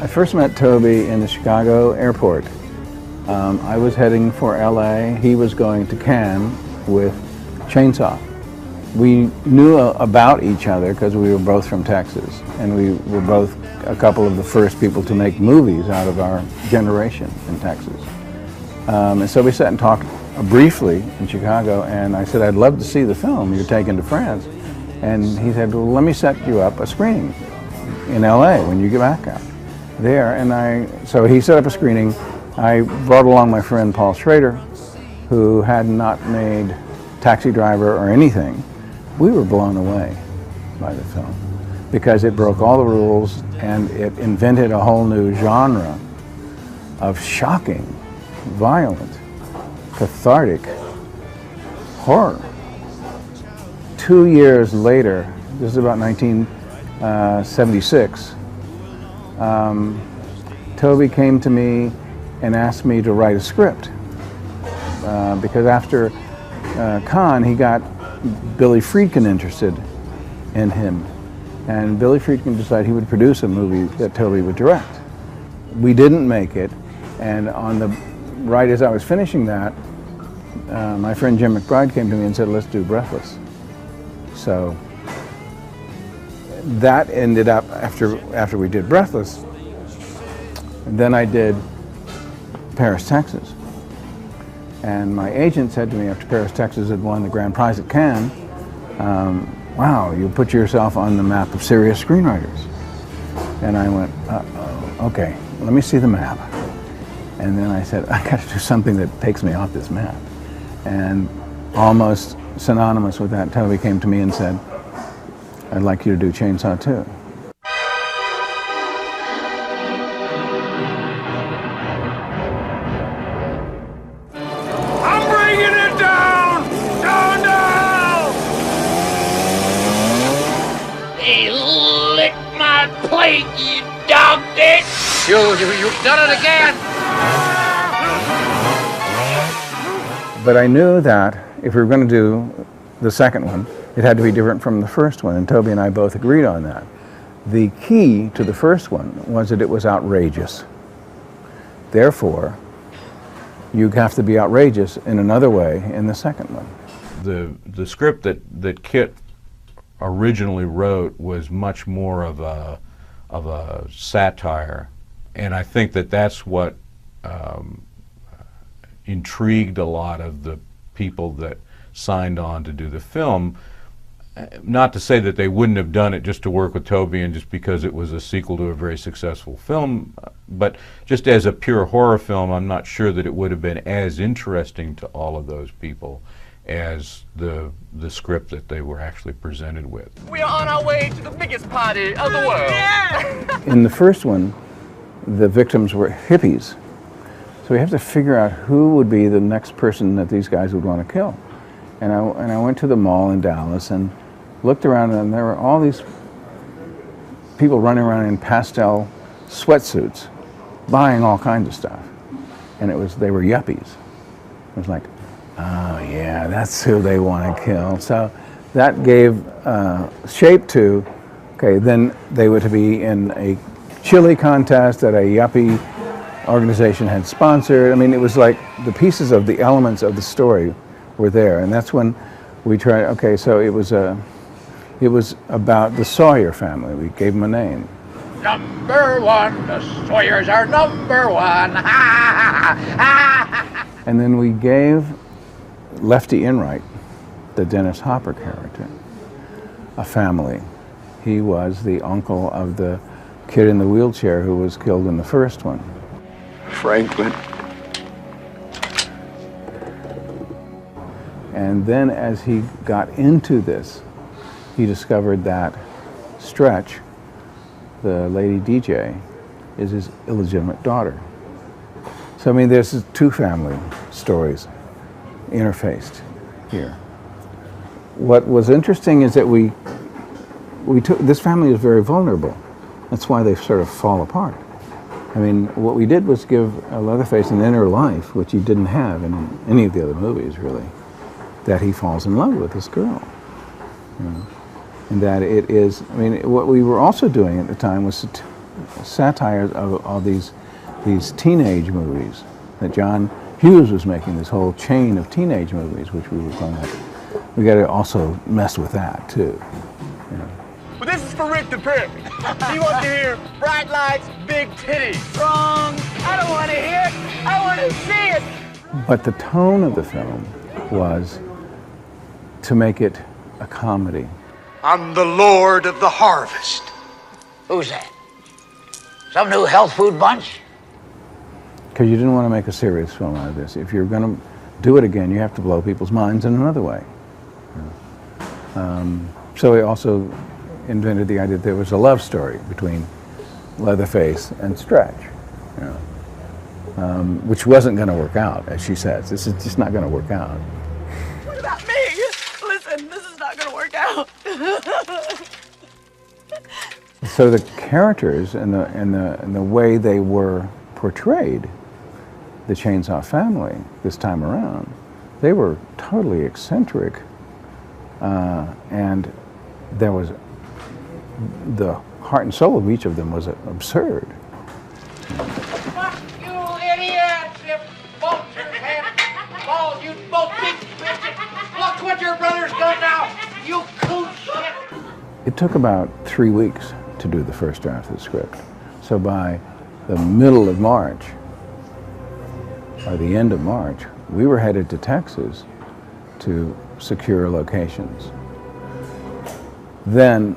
first met Toby in the Chicago airport. I was heading for LA. He was going to Cannes with Chainsaw. We knew about each other because we were both from Texas, and we were both a couple of the first people to make movies out of our generation in Texas. And so we sat and talked briefly in Chicago, and I said, I'd love to see the film you're taking to France. And he said, well, let me set you up a screening in LA when you get back out there. And so he set up a screening. I brought along my friend Paul Schrader, who had not made Taxi Driver or anything. We were blown away by the film because it broke all the rules and it invented a whole new genre of shocking, violent, cathartic horror. 2 years later, this is about 1976, Toby came to me and asked me to write a script because after Cannes, he got Billy Friedkin interested in him, and Billy Friedkin decided he would produce a movie that Toby would direct. We didn't make it, and right as I was finishing that, my friend Jim McBride came to me and said, let's do Breathless. So that ended up, after we did Breathless, then I did Paris, Texas. And my agent said to me after Paris, Texas had won the grand prize at Cannes, wow, you put yourself on the map of serious screenwriters. And I went, okay, let me see the map. And then I said, I got to do something that takes me off this map. And almost synonymous with that, Toby came to me and said, I'd like you to do Chainsaw 2. You dog dick! You've done it again! But I knew that if we were going to do the second one, it had to be different from the first one, and Toby and I both agreed on that. The key to the first one was that it was outrageous. Therefore, you have to be outrageous in another way in the second one. The script that Kit originally wrote was much more of a satire, and I think that's what intrigued a lot of the people that signed on to do the film. Not to say that they wouldn't have done it just to work with Toby and just because it was a sequel to a very successful film, but just as a pure horror film, I'm not sure that it would have been as interesting to all of those people as the script that they were actually presented with. We are on our way to the biggest party of the world. Yeah. In the first one, the victims were hippies. So we have to figure out who would be the next person that these guys would want to kill. And I went to the mall in Dallas and looked around, and there were all these people running around in pastel sweatsuits, buying all kinds of stuff. And they were yuppies. It was like, oh yeah, that's who they want to kill. So that gave shape to, okay, then they were to be in a chili contest that a yuppie organization had sponsored. I mean, it was like the pieces of the elements of the story were there, and that's when we tried, okay, so it was about the Sawyer family. We gave them a name. Number one, the Sawyers are number one. And then we gave Lefty Enright, the Dennis Hopper character, a family. He was the uncle of the kid in the wheelchair who was killed in the first one. Franklin. And then as he got into this, he discovered that Stretch, the lady DJ, is his illegitimate daughter. So I mean, there's two family stories interfaced here. What was interesting is that this family is very vulnerable. That's why they sort of fall apart. I mean, what we did was give Leatherface an inner life, which he didn't have in any of the other movies, really. That he falls in love with this girl. You know? And that it is, I mean, what we were also doing at the time was satires of all these teenage movies that John Hughes was making, this whole chain of teenage movies, which we were calling it. We got to also mess with that too. You know. Well, this is for Rick the Prick. He wants to hear bright lights, big titties. Wrong. I don't want to hear it. I want to see it. But the tone of the film was to make it a comedy. I'm the Lord of the Harvest. Who's that? Some new health food bunch? Because you didn't want to make a serious film out of this. If you're going to do it again, you have to blow people's minds in another way. So he also invented the idea that there was a love story between Leatherface and Stretch, you know, which wasn't going to work out, as she says. This is just not going to work out. What about me? Listen, this is not going to work out. So the characters and the way they were portrayed, the Chainsaw family this time around, they were totally eccentric, and there was the heart and soul of each of them was absurd. Fuck you, idiots! You vultures have balls, you both big bitches! Look what your brother's done now, you cool shit! It took about 3 weeks to do the first draft of the script. So by the middle of March, or the end of March, we were headed to Texas to secure locations. Then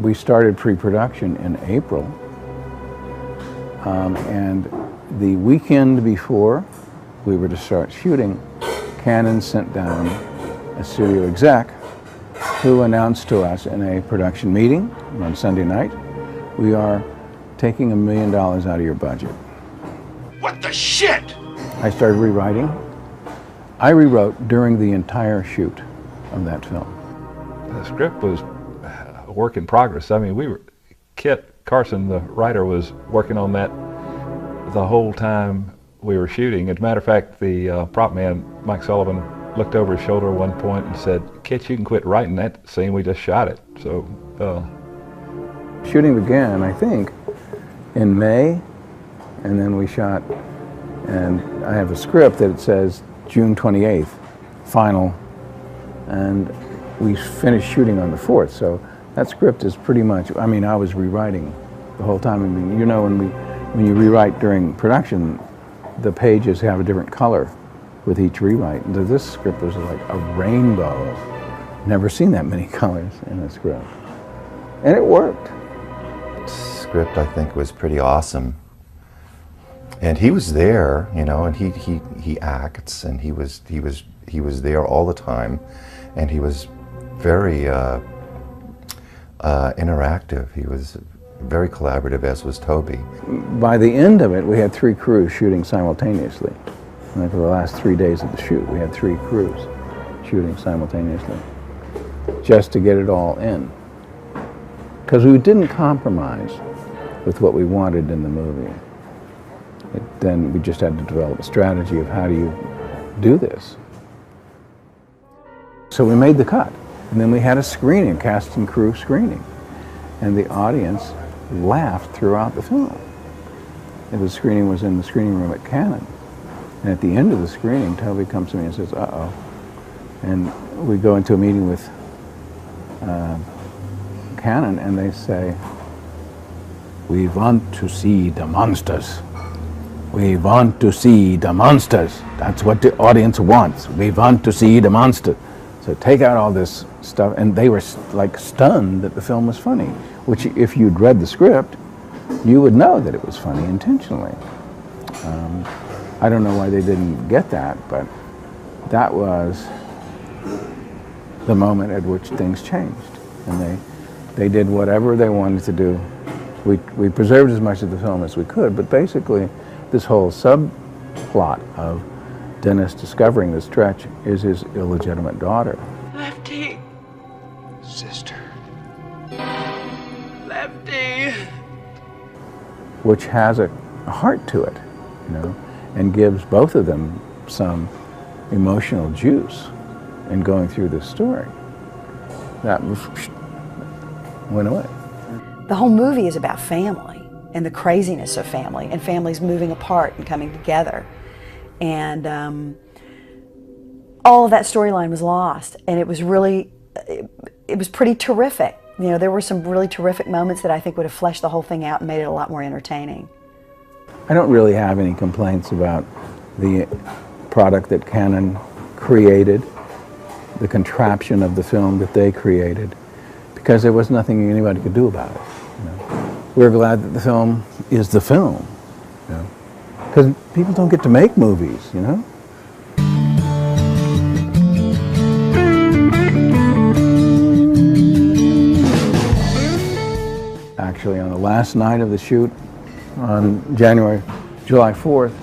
we started pre-production in April, and the weekend before we were to start shooting, Canon sent down a studio exec who announced to us in a production meeting on Sunday night, we are taking $1 million out of your budget. What the shit? I started rewriting. I rewrote during the entire shoot of that film. The script was a work in progress. I mean, Kit Carson, the writer, was working on that the whole time we were shooting. As a matter of fact, the prop man, Mike Sullivan, looked over his shoulder at one point and said, "Kit, you can quit writing that scene, we just shot it." So, shooting began, I think, in May, and then we shot, and I have a script that it says June 28th, final, and we finished shooting on the 4th, so that script is pretty much, I mean, I was rewriting the whole time. I mean, you know, when you rewrite during production, the pages have a different color with each rewrite. And this script was like a rainbow. Never seen that many colors in a script. And it worked. Script, I think, was pretty awesome. And he was there, you know, and he acts, and he was there all the time, and he was very interactive. He was very collaborative, as was Toby. By the end of it, we had 3 crews shooting simultaneously. And for the last 3 days of the shoot, we had 3 crews shooting simultaneously, just to get it all in. Because we didn't compromise with what we wanted in the movie. Then we just had to develop a strategy of how do you do this. So we made the cut, and then we had a screening, cast and crew screening, and the audience laughed throughout the film. And the screening was in the screening room at Canon. And at the end of the screening, Toby comes to me and says, "Uh-oh." And we go into a meeting with Canon, and they say, "We want to see the monsters. We want to see the monsters. That's what the audience wants. We want to see the monsters." So take out all this stuff, and they were like stunned that the film was funny, which if you'd read the script, you would know that it was funny intentionally. I don't know why they didn't get that, but that was the moment at which things changed, and they did whatever they wanted to do. We preserved as much of the film as we could, but basically this whole subplot of Dennis discovering that Stretch is his illegitimate daughter. Lefty. Sister. Lefty. Which has a heart to it, you know, and gives both of them some emotional juice in going through this story. That went away. The whole movie is about family. and the craziness of family, and families moving apart and coming together. And all of that storyline was lost, and it was really, it was pretty terrific. You know, there were some really terrific moments that I think would have fleshed the whole thing out and made it a lot more entertaining. I don't really have any complaints about the product that Canon created, the contraption of the film that they created, because there was nothing anybody could do about it. You know? We're glad that the film is the film, you know? Because people don't get to make movies, you know? Actually, on the last night of the shoot, on July 4th,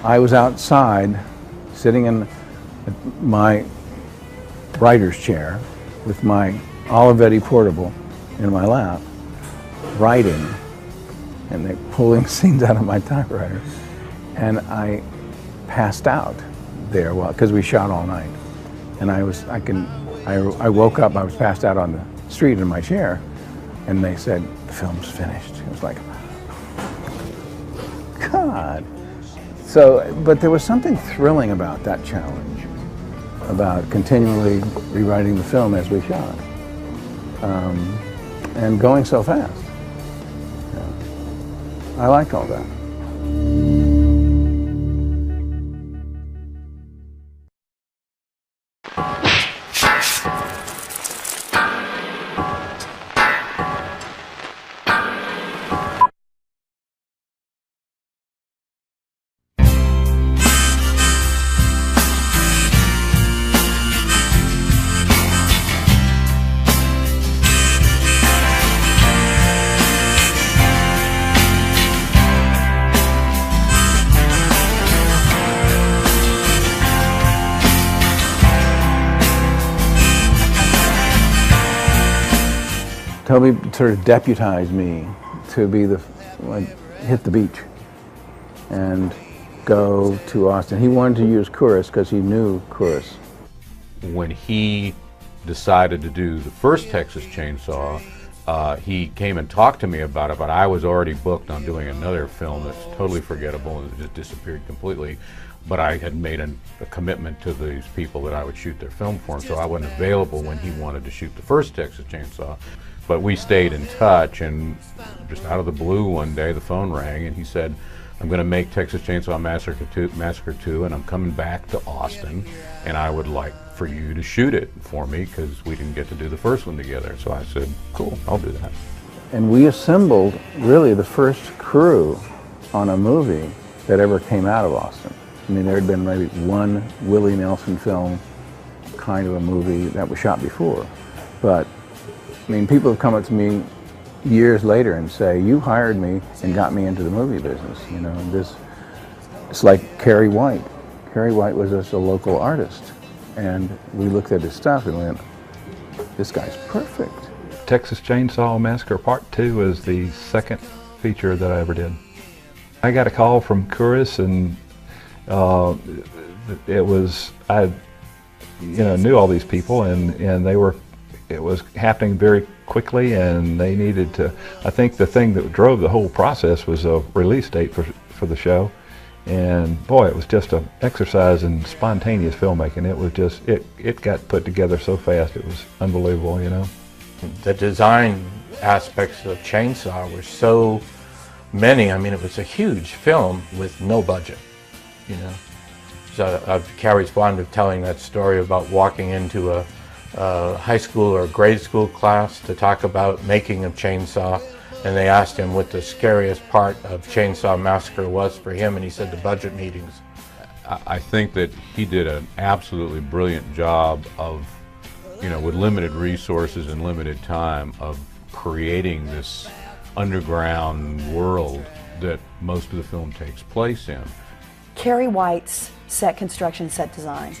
I was outside sitting in my writer's chair with my Olivetti portable in my lap, writing, and they're pulling scenes out of my typewriter. And I passed out there because we shot all night. And I woke up, I was passed out on the street in my chair, and they said, the film's finished. It was like, God. So, but there was something thrilling about that challenge, about continually rewriting the film as we shot, and going so fast. Yeah. I liked all that. Toby sort of deputized me to be hit the beach and go to Austin. He wanted to use Couros because he knew Couros. When he decided to do the first Texas Chainsaw, he came and talked to me about it, but I was already booked on doing another film that's totally forgettable and it just disappeared completely. But I had made a commitment to these people that I would shoot their film for him, so I wasn't available when he wanted to shoot the first Texas Chainsaw. But we stayed in touch, and just out of the blue one day the phone rang and he said, I'm going to make Texas Chainsaw Massacre 2 and I'm coming back to Austin and I would like for you to shoot it for me because we didn't get to do the first one together. So I said, cool, I'll do that. And we assembled really the first crew on a movie that ever came out of Austin. I mean, there had been maybe one Willie Nelson film kind of a movie that was shot before, but I mean, people have come up to me years later and say, you hired me and got me into the movie business, you know. It's like Kerry White. Kerry White was just a local artist, and we looked at his stuff and went, this guy's perfect. Texas Chainsaw Massacre Part 2 is the second feature that I ever did. I got a call from Couros, and I knew all these people, and it was happening very quickly, and they needed to, I think the thing that drove the whole process was a release date for the show. And boy, it was just an exercise in spontaneous filmmaking. It was just, it got put together so fast, it was unbelievable, you know. The design aspects of Chainsaw were so many. I mean, it was a huge film with no budget, you know. So Carrie's fond of telling that story about walking into a high school or grade school class to talk about making of Chainsaw, and they asked him what the scariest part of Chainsaw Massacre was for him, and he said the budget meetings. I think that he did an absolutely brilliant job of, with limited resources and limited time, of creating this underground world that most of the film takes place in. Kerry White's set construction, set design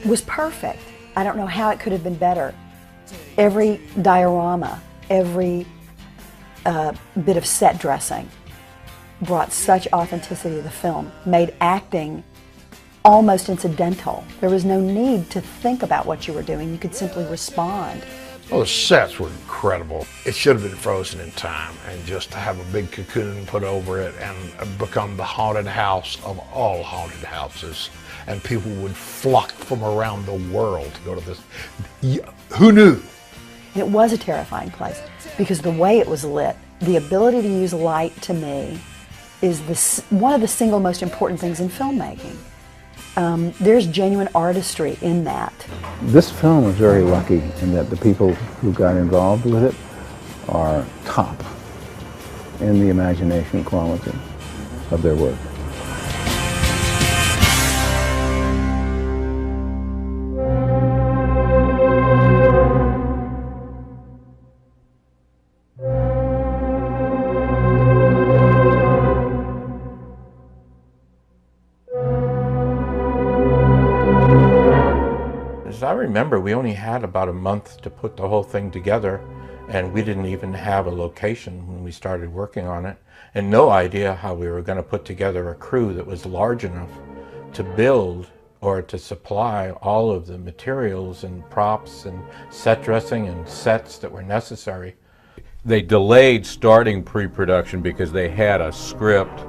was perfect. I don't know how it could have been better. Every diorama, every bit of set dressing brought such authenticity to the film, made acting almost incidental. There was no need to think about what you were doing. You could simply respond Well, the sets were incredible. It should have been frozen in time, and just to have a big cocoon put over it and become the haunted house of all haunted houses. And people would flock from around the world to go to this. Who knew? And it was a terrifying place because the way it was lit, the ability to use light to me is one of the single most important things in filmmaking. There's genuine artistry in that. This film is very lucky in that the people who got involved with it are top in the imagination quality of their work. I remember we only had about a month to put the whole thing together, and we didn't even have a location when we started working on it, and no idea how we were going to put together a crew that was large enough to build or to supply all of the materials and props and set dressing and sets that were necessary. They delayed starting pre-production because they had a script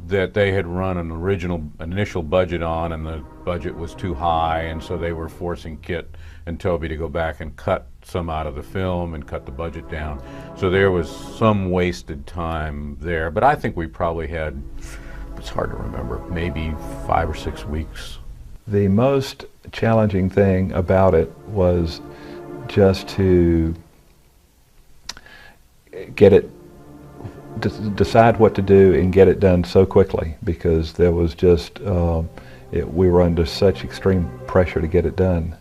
that they had run an initial budget on, and the budget was too high, and so they were forcing Kit and Toby to go back and cut some out of the film and cut the budget down. So there was some wasted time there, but I think we probably had, it's hard to remember, maybe 5 or 6 weeks. The most challenging thing about it was just to get it, decide what to do and get it done so quickly, because there was just, we were under such extreme pressure to get it done.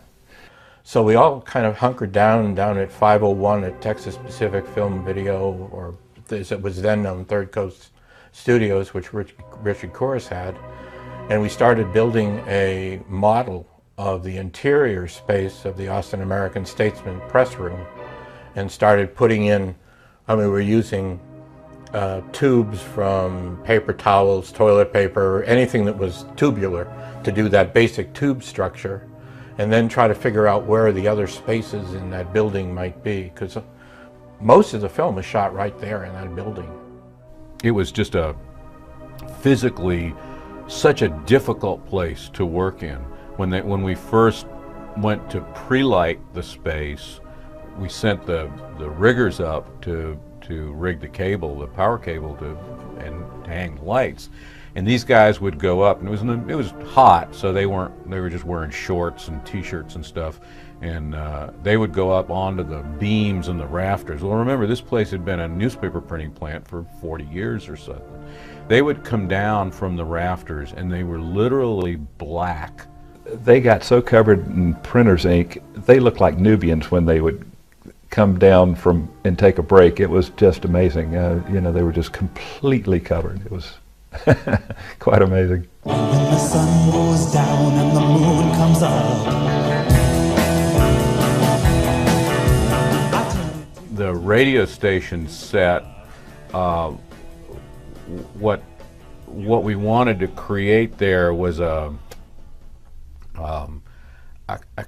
So we all kind of hunkered down at 501 at Texas Pacific Film Video, or as it was then known, Third Coast Studios, which Richard Corus had, and we started building a model of the interior space of the Austin American-Statesman press room, and started putting in, we were using tubes from paper towels, toilet paper, anything that was tubular to do that basic tube structure, and then try to figure out where the other spaces in that building might be, because most of the film was shot right there in that building. It was just physically such a difficult place to work in. When we first went to pre-light the space, we sent the riggers up to rig the cable, the power cable, and hang lights. And these guys would go up, and it was hot, so they were just wearing shorts and t-shirts and stuff, and they would go up onto the beams and the rafters. Well, remember, this place had been a newspaper printing plant for 40 years or so. They would come down from the rafters, and they were literally black. They got so covered in printer's ink, they looked like Nubians when they would come down and take a break. It was just amazing. You know, they were just completely covered. It was quite amazing. When the sun goes down and the moon comes up. The radio station set, what we wanted to create there was a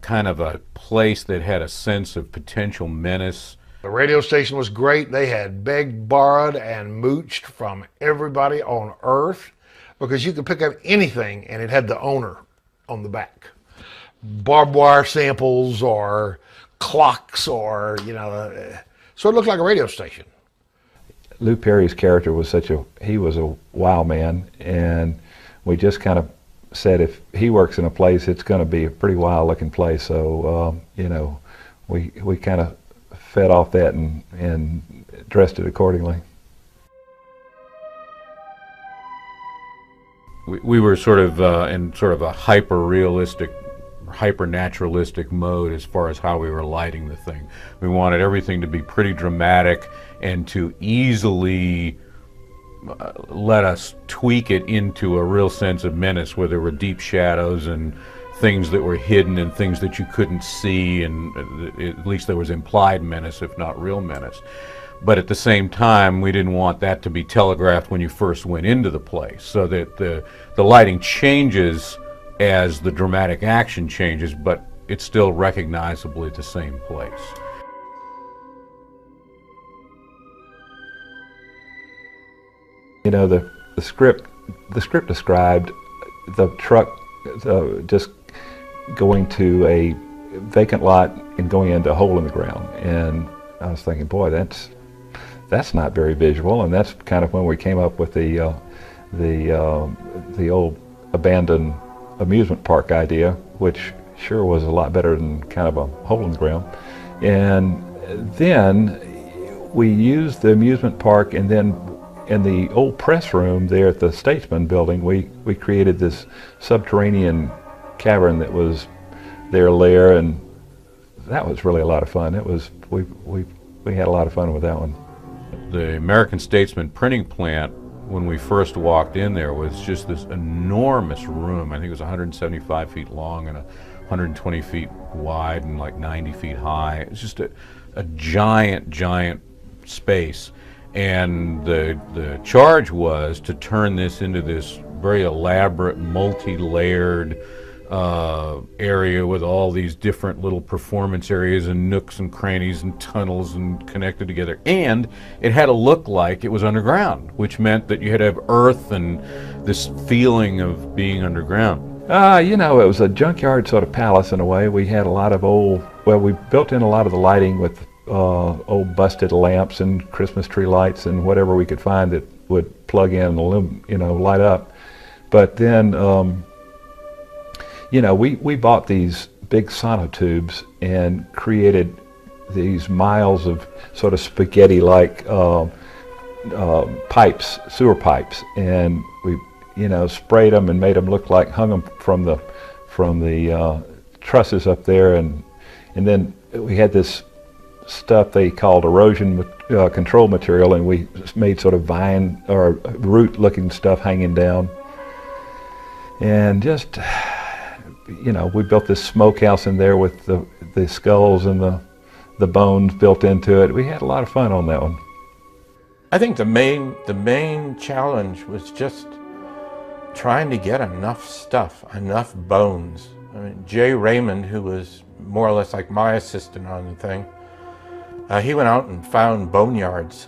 kind of a place that had a sense of potential menace. The radio station was great. They had begged, borrowed, and mooched from everybody on earth, because you could pick up anything and it had the owner on the back. Barbed wire samples or clocks, or, you know, so it looked like a radio station. Lou Perry's character was he was a wow man, and we just kind of said if he works in a place, it's going to be a pretty wild looking place. So, you know, we kind of fed off that and dressed it accordingly. We were sort of in sort of a hyper-realistic, hyper-naturalistic mode as far as how we were lighting the thing. We wanted everything to be pretty dramatic and to easily let us tweak it into a real sense of menace, where there were deep shadows and things that were hidden and things that you couldn't see, and at least there was implied menace, if not real menace. But at the same time, we didn't want that to be telegraphed when you first went into the place, so that the lighting changes as the dramatic action changes, but it's still recognizably the same place. You know, the script described the truck just going to a vacant lot and going into a hole in the ground, and I was thinking, boy, that's not very visual, and that's kind of when we came up with the old abandoned amusement park idea, which sure was a lot better than kind of a hole in the ground. And then we used the amusement park, and then in the old press room there at the Statesman building, we created this subterranean cavern that was their lair, and that was really a lot of fun. It was, we had a lot of fun with that one. The American Statesman printing plant, when we first walked in there, was just this enormous room. I think it was 175 feet long and 120 feet wide and like 90 feet high. It was just a giant space. And the charge was to turn this into this very elaborate, multi-layered area with all these different little performance areas and nooks and crannies and tunnels and connected together. And it had to look like it was underground, which meant that you had to have earth and this feeling of being underground. You know, it was a junkyard sort of palace in a way. We had a lot of we built in a lot of the lighting with old busted lamps and Christmas tree lights and whatever we could find that would plug in and light up. But then you know, we bought these big sonotubes and created these miles of sort of spaghetti-like pipes, sewer pipes, and we, sprayed them and made them look like, hung them from the trusses up there, and then we had this stuff they called erosion control material, and we made sort of vine or root-looking stuff hanging down, and just. We built this smokehouse in there with the skulls and the bones built into it. We had a lot of fun on that one. I think the main challenge was just trying to get enough stuff, enough bones. I mean, Jay Raymond, who was more or less like my assistant on the thing, he went out and found boneyards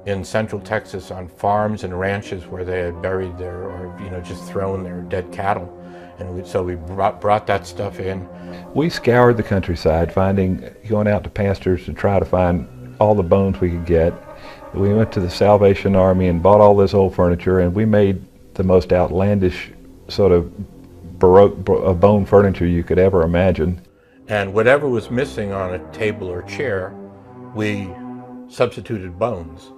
in central Texas on farms and ranches where they had buried just thrown their dead cattle. And so we brought that stuff in. We scoured the countryside, going out to pastures to try to find all the bones we could get. We went to the Salvation Army and bought all this old furniture, and we made the most outlandish sort of Baroque bone furniture you could ever imagine. And whatever was missing on a table or chair, we substituted bones.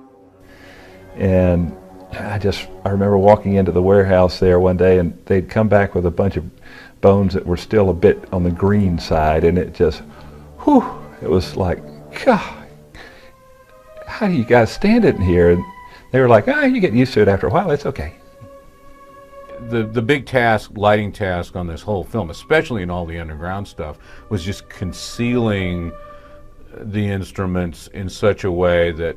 And I remember walking into the warehouse there one day, and they'd come back with a bunch of bones that were still a bit on the green side, and it just, whew, it was like, God, how do you guys stand it in here? And they were like, you get used to it after a while, it's okay. The big lighting task on this whole film, especially in all the underground stuff, was just concealing the instruments in such a way that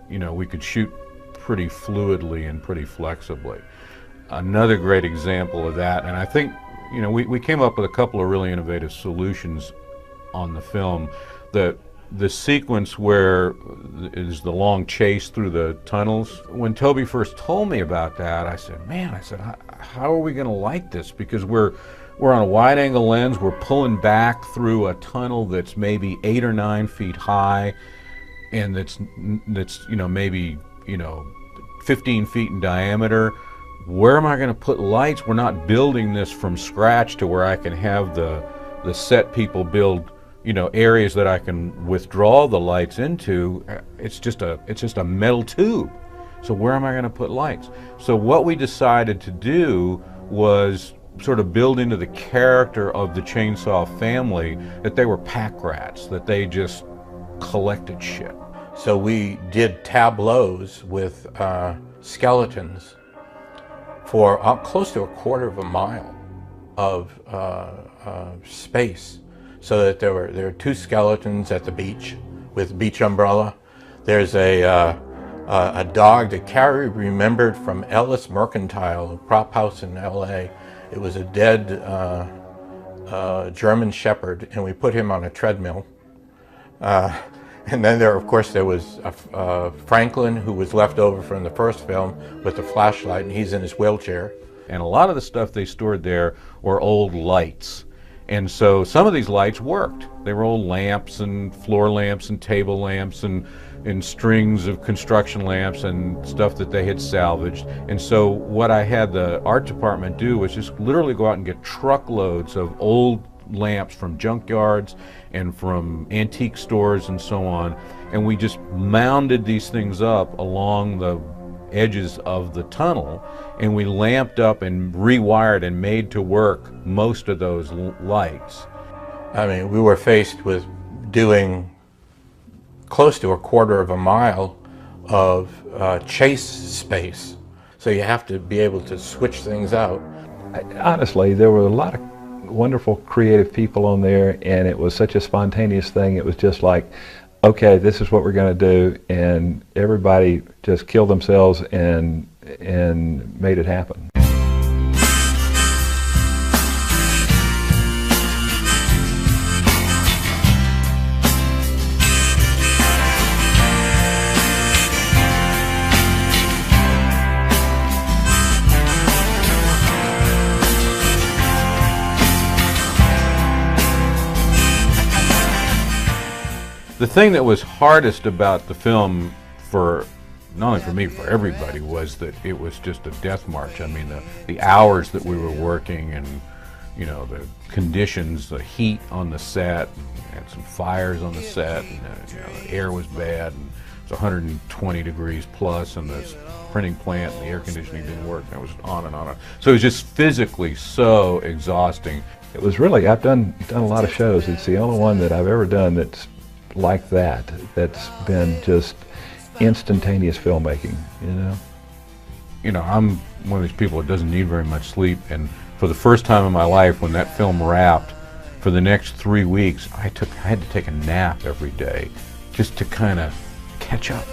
we could shoot pretty fluidly and pretty flexibly. Another great example of that, and I think we came up with a couple of really innovative solutions on the film. The sequence where is the long chase through the tunnels. When Toby first told me about that, I said, how are we going to light this? Because we're on a wide-angle lens, we're pulling back through a tunnel that's maybe 8 or 9 feet high, and that's maybe 15 feet in diameter. Where am I going to put lights? We're not building this from scratch to where I can have the set people build areas that I can withdraw the lights into. It's just a metal tube. So where am I going to put lights? So what we decided to do was sort of build into the character of the Chainsaw family that they were pack rats, that they just collected shit. So we did tableaus with skeletons for close to 1/4 mile of space, so that there were 2 skeletons at the beach with beach umbrella. There's a dog that Carrie remembered from Ellis Mercantile, a prop house in L.A. It was a dead German Shepherd, and we put him on a treadmill. And then of course, there was Franklin, who was left over from the first film with the flashlight, and he's in his wheelchair. And a lot of the stuff they stored there were old lights. And so some of these lights worked. They were old lamps and floor lamps and table lamps and strings of construction lamps and stuff that they had salvaged. And so what I had the art department do was just literally go out and get truckloads of old lamps from junkyards and from antique stores and so on. And we just mounded these things up along the edges of the tunnel, and we lamped up and rewired and made to work most of those lights. I mean, we were faced with doing close to a quarter of a mile of chase space. So you have to be able to switch things out. Honestly, there were a lot of wonderful creative people on there, and it was such a spontaneous thing. It was just like, okay, this is what we're going to do, and everybody just killed themselves and made it happen. The thing that was hardest about the film, for not only for me, for everybody, was that it was just a death march. I mean, the hours that we were working, and you know, the conditions, the heat on the set, and had some fires on the set, and you know, the air was bad, and it was 120 degrees plus, and the printing plant and the air conditioning didn't work, and it was on and on. So it was just physically so exhausting. It was really, I've done a lot of shows. It's the only one that I've ever done that's like that, that's been just instantaneous filmmaking, you know? You know, I'm one of these people that doesn't need very much sleep, and for the first time in my life, when that film wrapped, for the next 3 weeks, I had to take a nap every day just to kind of catch up.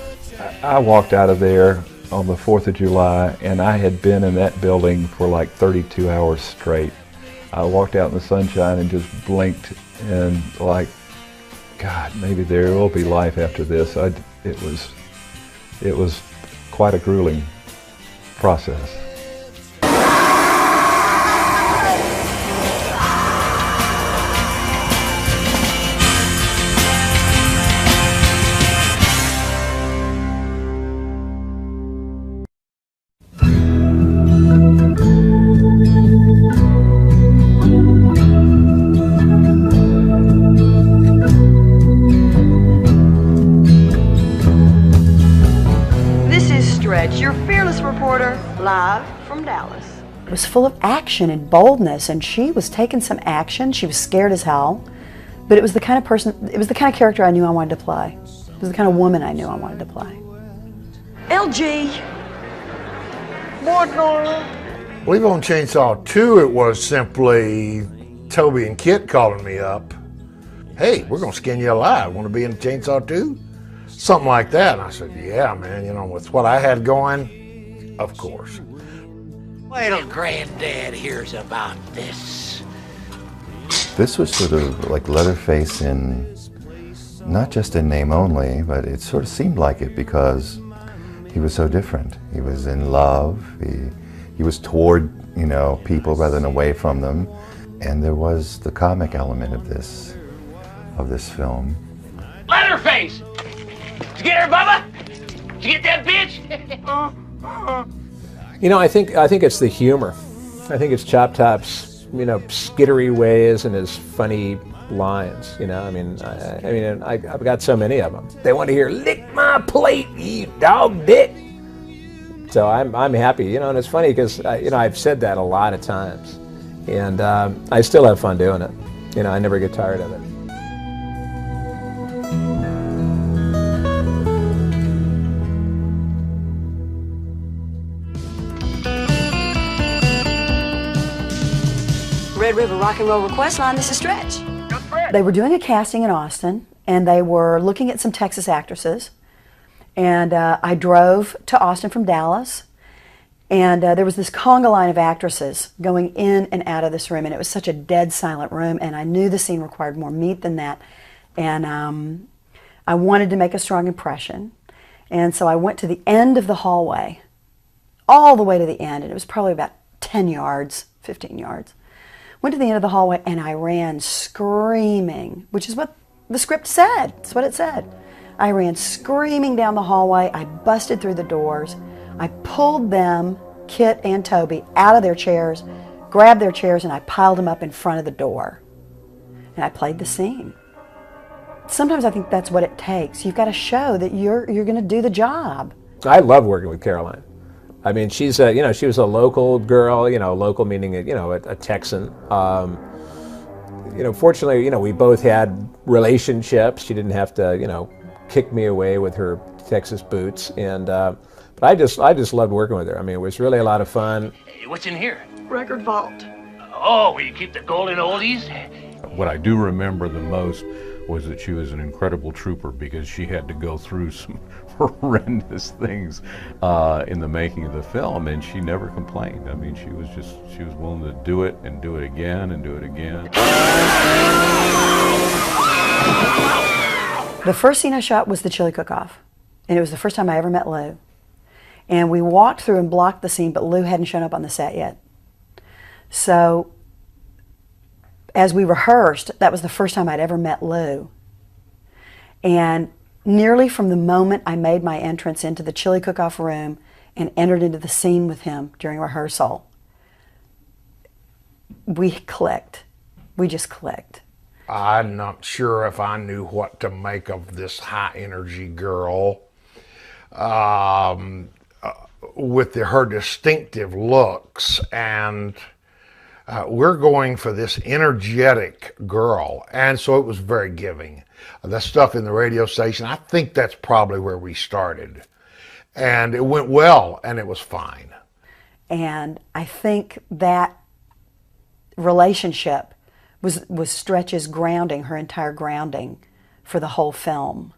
I walked out of there on the 4th of July, and I had been in that building for like 32 hours straight. I walked out in the sunshine and just blinked, and like, God, maybe there will be life after this. It was quite a grueling process. Your fearless reporter, live from Dallas. It was full of action and boldness, and she was taking some action. She was scared as hell, but it was the kind of person, it was the kind of character I knew I wanted to play. It was the kind of woman I knew I wanted to play. LG. Well, even on Chainsaw 2, it was simply Toby and Kit calling me up. Hey, we're going to skin you alive. Want to be in Chainsaw 2? Something like that. And I said, yeah, man, you know, with what I had going, of course. Wait till Granddad hears about this. This was sort of like Leatherface in, not just in name only, but it sort of seemed like it because he was so different. He was in love, he was toward, you know, people rather than away from them. And there was the comic element of this film. Leatherface! Did you get her, Bubba? Did you get that bitch? You know, I think it's the humor. I think it's Chop Top's, you know, skittery ways and his funny lines. You know, I mean, I've got so many of them. They want to hear "lick my plate, you dog dick." So I'm happy, you know, and it's funny because you know, I've said that a lot of times, and I still have fun doing it. You know, I never get tired of it. Red River Rock and Roll Request Line, this is Stretch. They were doing a casting in Austin, and they were looking at some Texas actresses. And I drove to Austin from Dallas, and there was this conga line of actresses going in and out of this room, and it was such a dead silent room, and I knew the scene required more meat than that. And I wanted to make a strong impression. And so I went to the end of the hallway, all the way to the end, and it was probably about 10 yards, 15 yards. Went to the end of the hallway and I ran screaming, which is what the script said. That's what it said. I ran screaming down the hallway. I busted through the doors. I pulled them, Kit and Toby, out of their chairs, grabbed their chairs, and I piled them up in front of the door. And I played the scene. Sometimes I think that's what it takes. You've got to show that you're going to do the job. I love working with Caroline. I mean, she's a, she was a local girl, local meaning, a Texan. Fortunately, we both had relationships. She didn't have to, kick me away with her Texas boots. And, but I just loved working with her. I mean, it was really a lot of fun. Hey, what's in here? Record vault. Oh, where you keep the golden oldies? What I do remember the most was that she was an incredible trooper because she had to go through some horrendous things in the making of the film, and she never complained. I mean, she was willing to do it and do it again and do it again. The first scene I shot was the chili cook-off, and it was the first time I ever met Lou. And we walked through and blocked the scene, but Lou hadn't shown up on the set yet. So as we rehearsed, that was the first time I'd ever met Lou. And nearly from the moment I made my entrance into the chili cook-off room and entered into the scene with him during rehearsal, we clicked. We just clicked. I'm not sure if I knew what to make of this high-energy girl with her distinctive looks, and we're going for this energetic girl, and so it was very giving. That stuff in the radio station, I think that's probably where we started, and it went well, and it was fine. And I think that relationship was Stretch's grounding, her entire grounding for the whole film.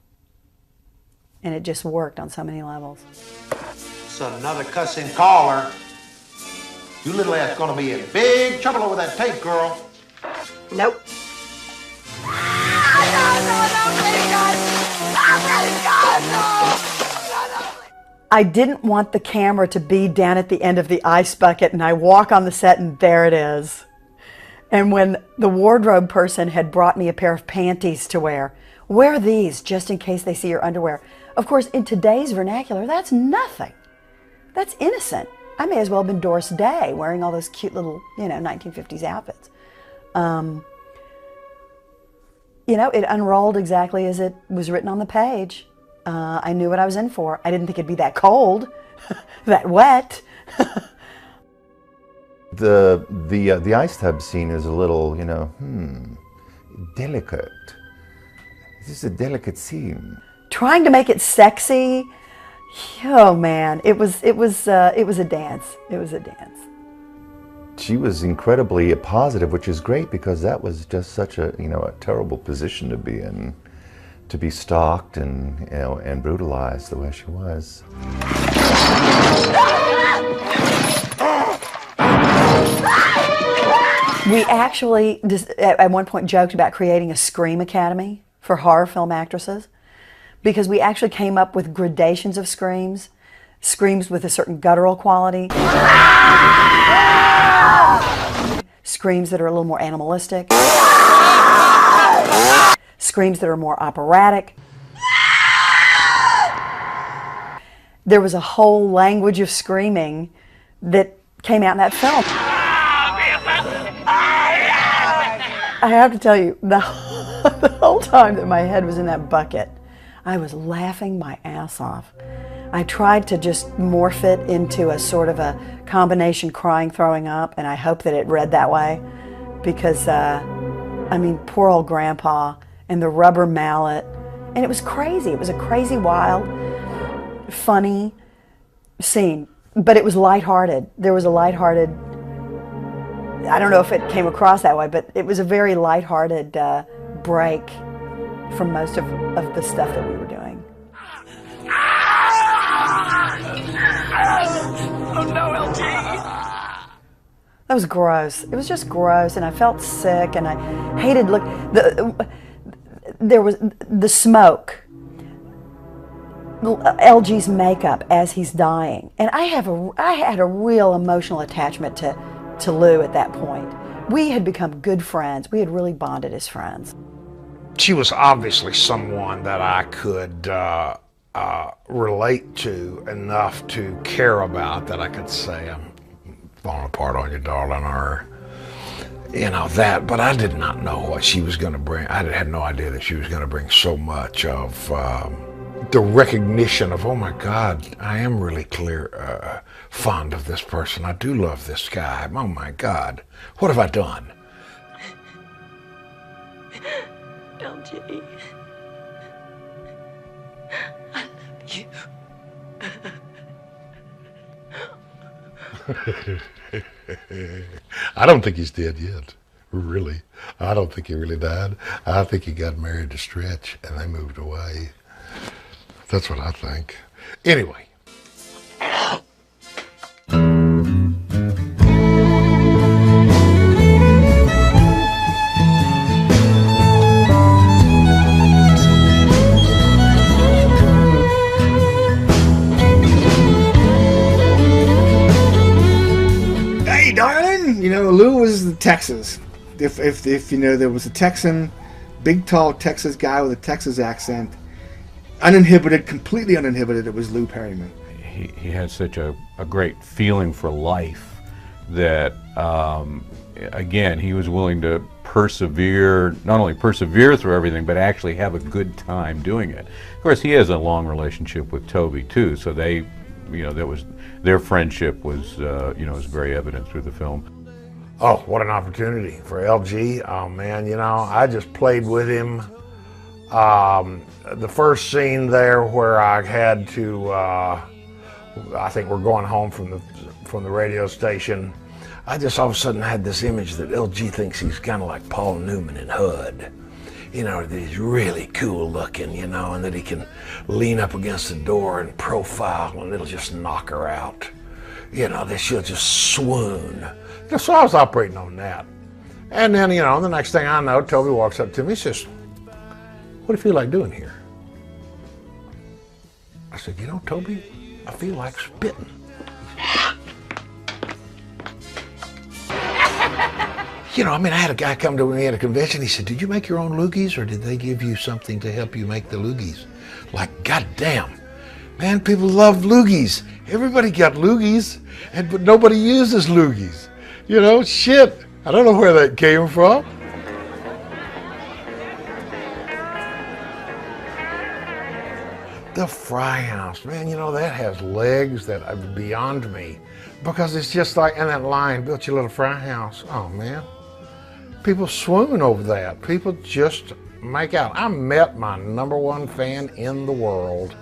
And it just worked on so many levels. It's another cussing caller. You little ass gonna be in big trouble over that tape, girl. Nope. I didn't want the camera to be down at the end of the ice bucket, and I walk on the set and there it is. And when the wardrobe person had brought me a pair of panties to wear these just in case they see your underwear. Of course, in today's vernacular, that's nothing. That's innocent. I may as well have been Doris Day wearing all those cute little, 1950s outfits. It unrolled exactly as it was written on the page. I knew what I was in for. I didn't think it'd be that cold, that wet. The ice tub scene is a little, delicate. This is a delicate scene. Trying to make it sexy, oh man, it was a dance. It was a dance. She was incredibly positive, which is great because that was just such a a terrible position to be in, to be stalked and and brutalized the way she was. We actually at one point joked about creating a Scream Academy for horror film actresses, because we actually came up with gradations of screams with a certain guttural quality, screams that are a little more animalistic, screams that are more operatic. There was a whole language of screaming that came out in that film. I have to tell you, the whole time that my head was in that bucket, I was laughing my ass off. I tried to just morph it into a sort of a combination crying, throwing up, and I hope that it read that way, because, poor old Grandpa and the rubber mallet, and it was crazy. It was a crazy, wild, funny scene, but it was lighthearted. There was a lighthearted, I don't know if it came across that way, but it was a very lighthearted break from most of the stuff that we were doing. Oh no, LG! That was gross. It was just gross, and I felt sick, and I hated there was the smoke LG's makeup as he's dying. And I had a real emotional attachment to Lou at that point. We had become good friends. We had really bonded as friends. She was obviously someone that I could relate to enough to care about, that I could say, I'm falling apart on you, darling, or, you know, that. But I did not know what she was going to bring. I had no idea that she was going to bring so much of the recognition of, oh my God, I am really fond of this person. I do love this guy. Oh my God, what have I done? LG, I love you. I don't think he's dead yet, really. I don't think he really died. I think he got married to Stretch and they moved away. That's what I think. Anyway. Hey, darling! You know, Lou was Texas. If you know, there was a Texan, big, tall Texas guy with a Texas accent. Uninhibited, completely uninhibited, it was Lou Perryman. He had such a great feeling for life that, again, he was willing to persevere, not only persevere through everything, but actually have a good time doing it. Of course, he has a long relationship with Toby, too, so they, you know, their friendship was, you know, was very evident through the film. Oh, what an opportunity for LG. Oh, man, you know, I just played with him. The first scene there where I had to, I think we're going home from the radio station, I just all of a sudden had this image that LG thinks he's kind of like Paul Newman in Hood. You know, that he's really cool looking, you know, and that he can lean up against the door and profile and it'll just knock her out. You know, that she'll just swoon. So I was operating on that. And then, you know, the next thing I know, Toby walks up to me and says, what do you feel like doing here? I said, you know, Toby, I feel like spitting. You know, I mean, I had a guy come to me at a convention. He said, did you make your own loogies or did they give you something to help you make the loogies? Like, goddamn, man, people love loogies. Everybody got loogies, but nobody uses loogies. You know, shit. I don't know where that came from. The Fry House, man, you know, that has legs that are beyond me. Because it's just like, in that line, built your little fry house. Oh, man. People swoon over that. People just make out. I met my #1 fan in the world,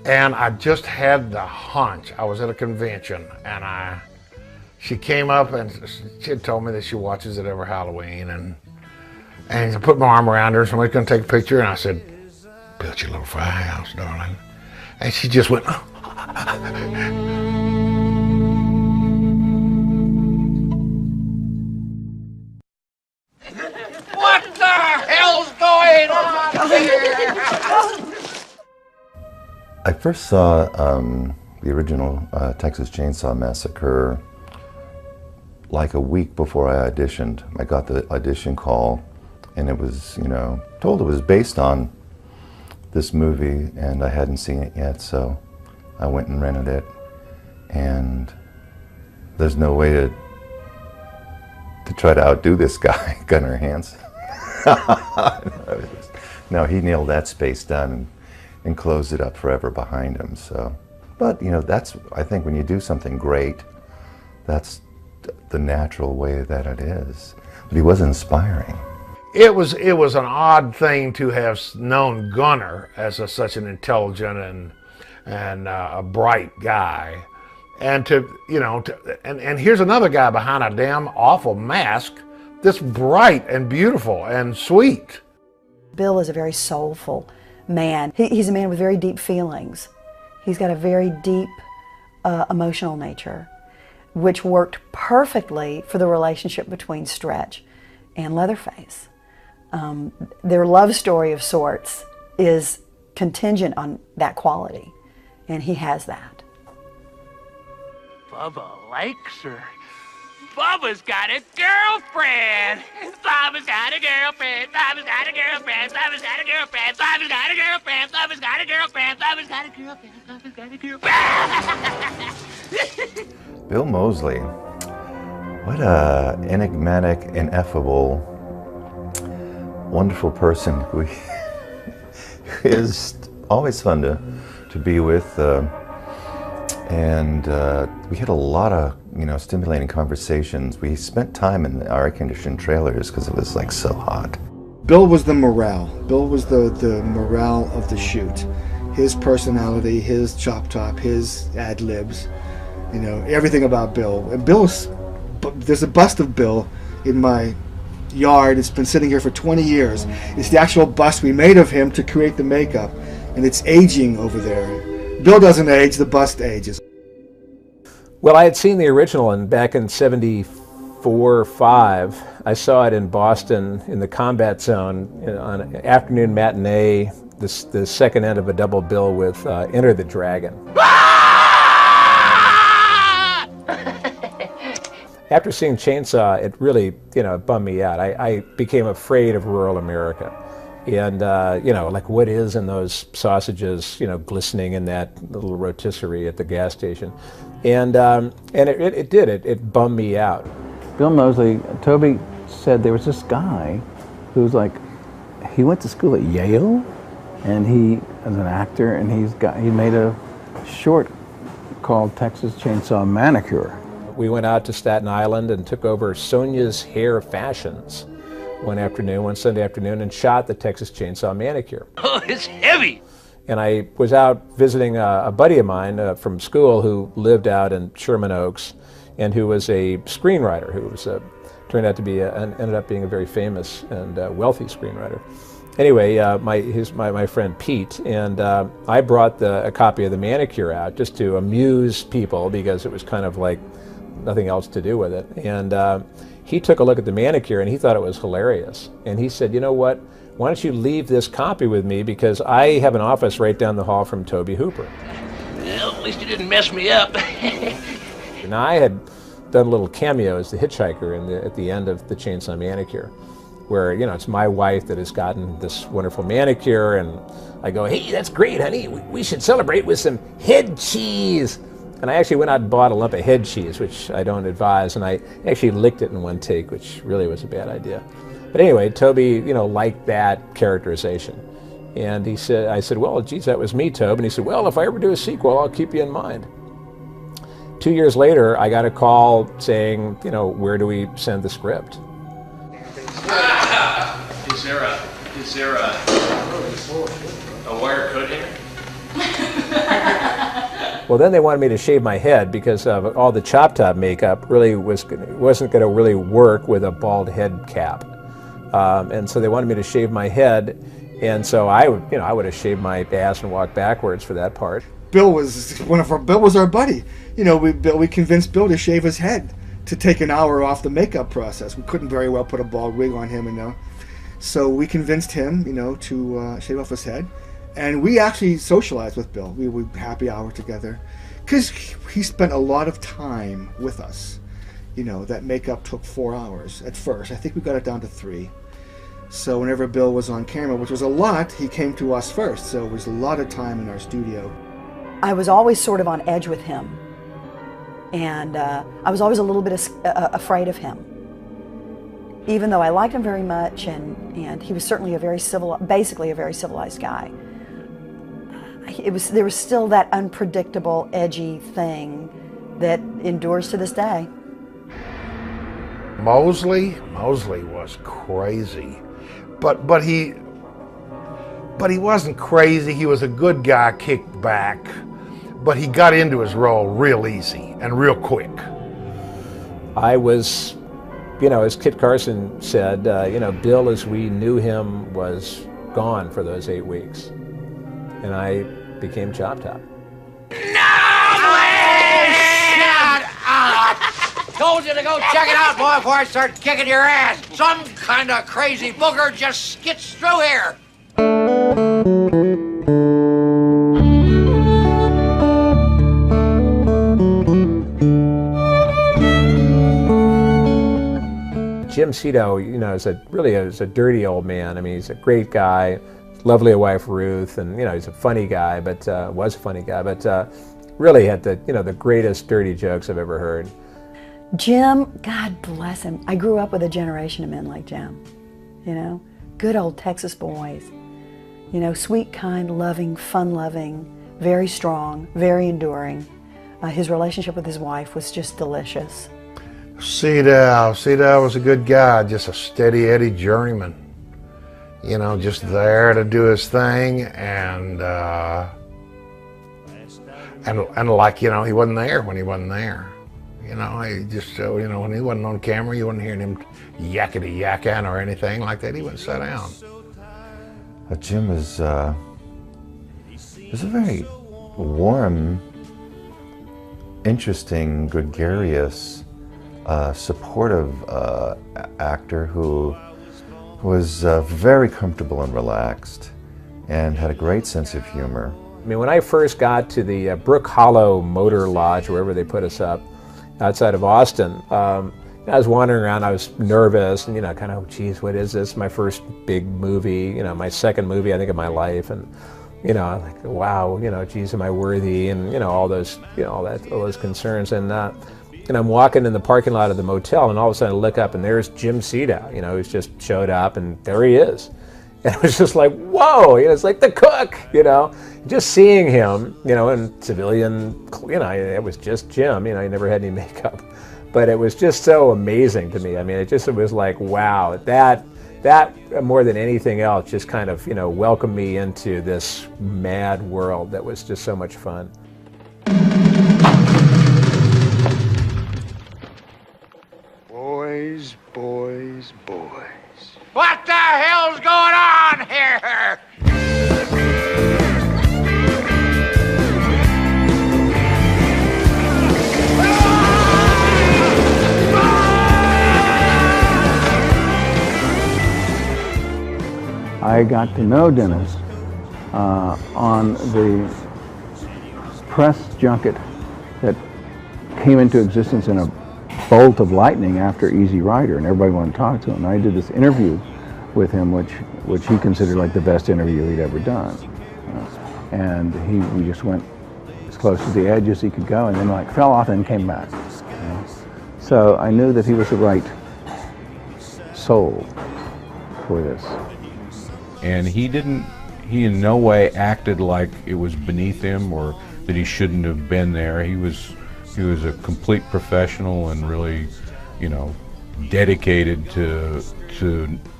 and I just had the hunch. I was at a convention, and she came up, and she had told me that she watches it every Halloween, and I put my arm around her, and somebody's going to take a picture, and I said, built your little fry house, darling. And she just went, oh. What the hell's going on here? I first saw the original Texas Chainsaw Massacre like a week before I auditioned. I got the audition call, and it was, you know, told it was based on this movie, and I hadn't seen it yet, so I went and rented it, and there's no way to try to outdo this guy, Gunnar Hansen. No, he nailed that space down and closed it up forever behind him. So, but you know, that's, I think when you do something great, that's the natural way that it is. But he was inspiring. It was an odd thing to have known Gunnar as such an intelligent and a bright guy, and to, you know, and here's another guy behind a damn awful mask that's bright and beautiful and sweet. Bill is a very soulful man. He's a man with very deep feelings. He's got a very deep emotional nature, which worked perfectly for the relationship between Stretch and Leatherface. Their love story of sorts is contingent on that quality, and he has that. Bubba likes her. Bubba's got a girlfriend. Bubba's got a girlfriend. Bubba's got a girlfriend. Bubba's got a girlfriend. Bubba's got a girlfriend. Bubba's got a girlfriend. Bubba's got a girlfriend. Bubba's got a girlfriend. Bill Moseley, what a enigmatic, ineffable, wonderful person who is always fun to be with. And we had a lot of stimulating conversations. We spent time in our air-conditioned trailers because it was like so hot. Bill was the morale. Bill was the morale of the shoot. His personality, his chop top, his ad libs, everything about Bill. And there's a bust of Bill in my yard. It's been sitting here for 20 years. It's the actual bust we made of him to create the makeup, and it's aging over there. Bill doesn't age, the bust ages. Well, I had seen the original back in '74 or '5. I saw it in Boston in the Combat Zone on an afternoon matinee, the second end of a double bill with Enter the Dragon. After seeing Chainsaw, it really, bummed me out. I became afraid of rural America. And, like what is in those sausages, glistening in that little rotisserie at the gas station. And it bummed me out. Bill Moseley, Toby said there was this guy who's like, he went to school at Yale, and he is an actor, and he made a short called Texas Chainsaw Manicure. We went out to Staten Island and took over Sonia's Hair Fashions one Sunday afternoon, and shot the Texas Chainsaw Manicure. Oh, it's heavy! And I was out visiting a buddy of mine from school who lived out in Sherman Oaks, and who was a screenwriter who was turned out to be ended up being a very famous and wealthy screenwriter. Anyway, my friend Pete, and I brought a copy of the Manicure out just to amuse people because it was kind of like nothing else to do with it. And he took a look at the Manicure and he thought it was hilarious. And he said, you know what, why don't you leave this copy with me, because I have an office right down the hall from Tobe Hooper. Well, at least you didn't mess me up. And I had done a little cameo as the hitchhiker at the end of the Chainsaw Manicure, where, it's my wife that has gotten this wonderful manicure, and I go, hey, that's great, honey, we should celebrate with some head cheese. And I actually went out and bought a lump of head cheese, which I don't advise, and I actually licked it in one take, which really was a bad idea. But anyway, Toby, liked that characterization. And I said, well, geez, that was me, Tobe. And he said, well, if I ever do a sequel, I'll keep you in mind. 2 years later, I got a call saying, where do we send the script? Is there a wire cut here? Well, then they wanted me to shave my head because of all the chop top makeup really wasn't going to really work with a bald head cap, and so they wanted me to shave my head, and so I would have shaved my ass and walked backwards for that part. Bill was our buddy. We convinced Bill to shave his head to take an hour off the makeup process. We couldn't very well put a bald wig on him, so we convinced him, to shave off his head. And we actually socialized with Bill. We would happy hour together because he spent a lot of time with us. That makeup took 4 hours at first. I think we got it down to 3. So whenever Bill was on camera, which was a lot, he came to us first. So it was a lot of time in our studio. I was always sort of on edge with him. And I was always a little bit afraid of him. Even though I liked him very much, and he was certainly basically a very civilized guy. There was still that unpredictable, edgy thing that endures to this day. Moseley was crazy, but he wasn't crazy. He was a good guy, kicked back, but he got into his role real easy and real quick. I was, as Kit Carson said, Bill as we knew him was gone for those 8 weeks. And I became Chop Top. Told you to go check it out, boy, before I start kicking your ass. Some kind of crazy booger just skits through here. Hizo, you know, is a dirty old man. I mean, he's a great guy, lovely wife Ruth, and you know, he's a funny guy, but was a funny guy, but really had the greatest dirty jokes I've ever heard. Jim, God bless him. I grew up with a generation of men like Jim. You know, good old Texas boys. You know, sweet, kind, loving, fun-loving, very strong, very enduring. His relationship with his wife was just delicious. Hizo was a good guy, just a steady Eddie journeyman. You know, just there to do his thing, and like, you know, he wasn't there when he wasn't there. You know, he just, you know, when he wasn't on camera, you wasn't hearing him yakety-yakking or anything like that. He wouldn't sit down. Jim was a very warm, interesting, gregarious, supportive actor who was very comfortable and relaxed and had a great sense of humor. I mean, when I first got to the Brook Hollow Motor Lodge, wherever they put us up, outside of Austin, I was wandering around, I was nervous, and, you know, kind of, geez, what is this? My first big movie, you know, my second movie, I think, of my life, and, you know, I'm like, wow, you know, geez, am I worthy? And, you know, all those, you know, all those concerns. And I'm walking in the parking lot of the motel, and all of a sudden I look up, and there's Jim Hizo, you know, who's just showed up, and there he is. And it was just like, whoa, you know, it's like the cook, you know. Just seeing him, you know, in civilian, you know, it was just Jim, you know, he never had any makeup. But it was just so amazing to me. I mean, it was like, wow, that more than anything else just kind of, you know, welcomed me into this mad world that was just so much fun. Boys, boys, boys. What the hell's going on here? I got to know Dennis on the press junket that came into existence in a bolt of lightning after Easy Rider, and everybody wanted to talk to him. And I did this interview with him, which he considered like the best interview he'd ever done. And we just went as close to the edge as he could go, and then like fell off and came back. You know? So I knew that he was the right soul for this. And he in no way acted like it was beneath him or that he shouldn't have been there. He was a complete professional and really, you know, dedicated to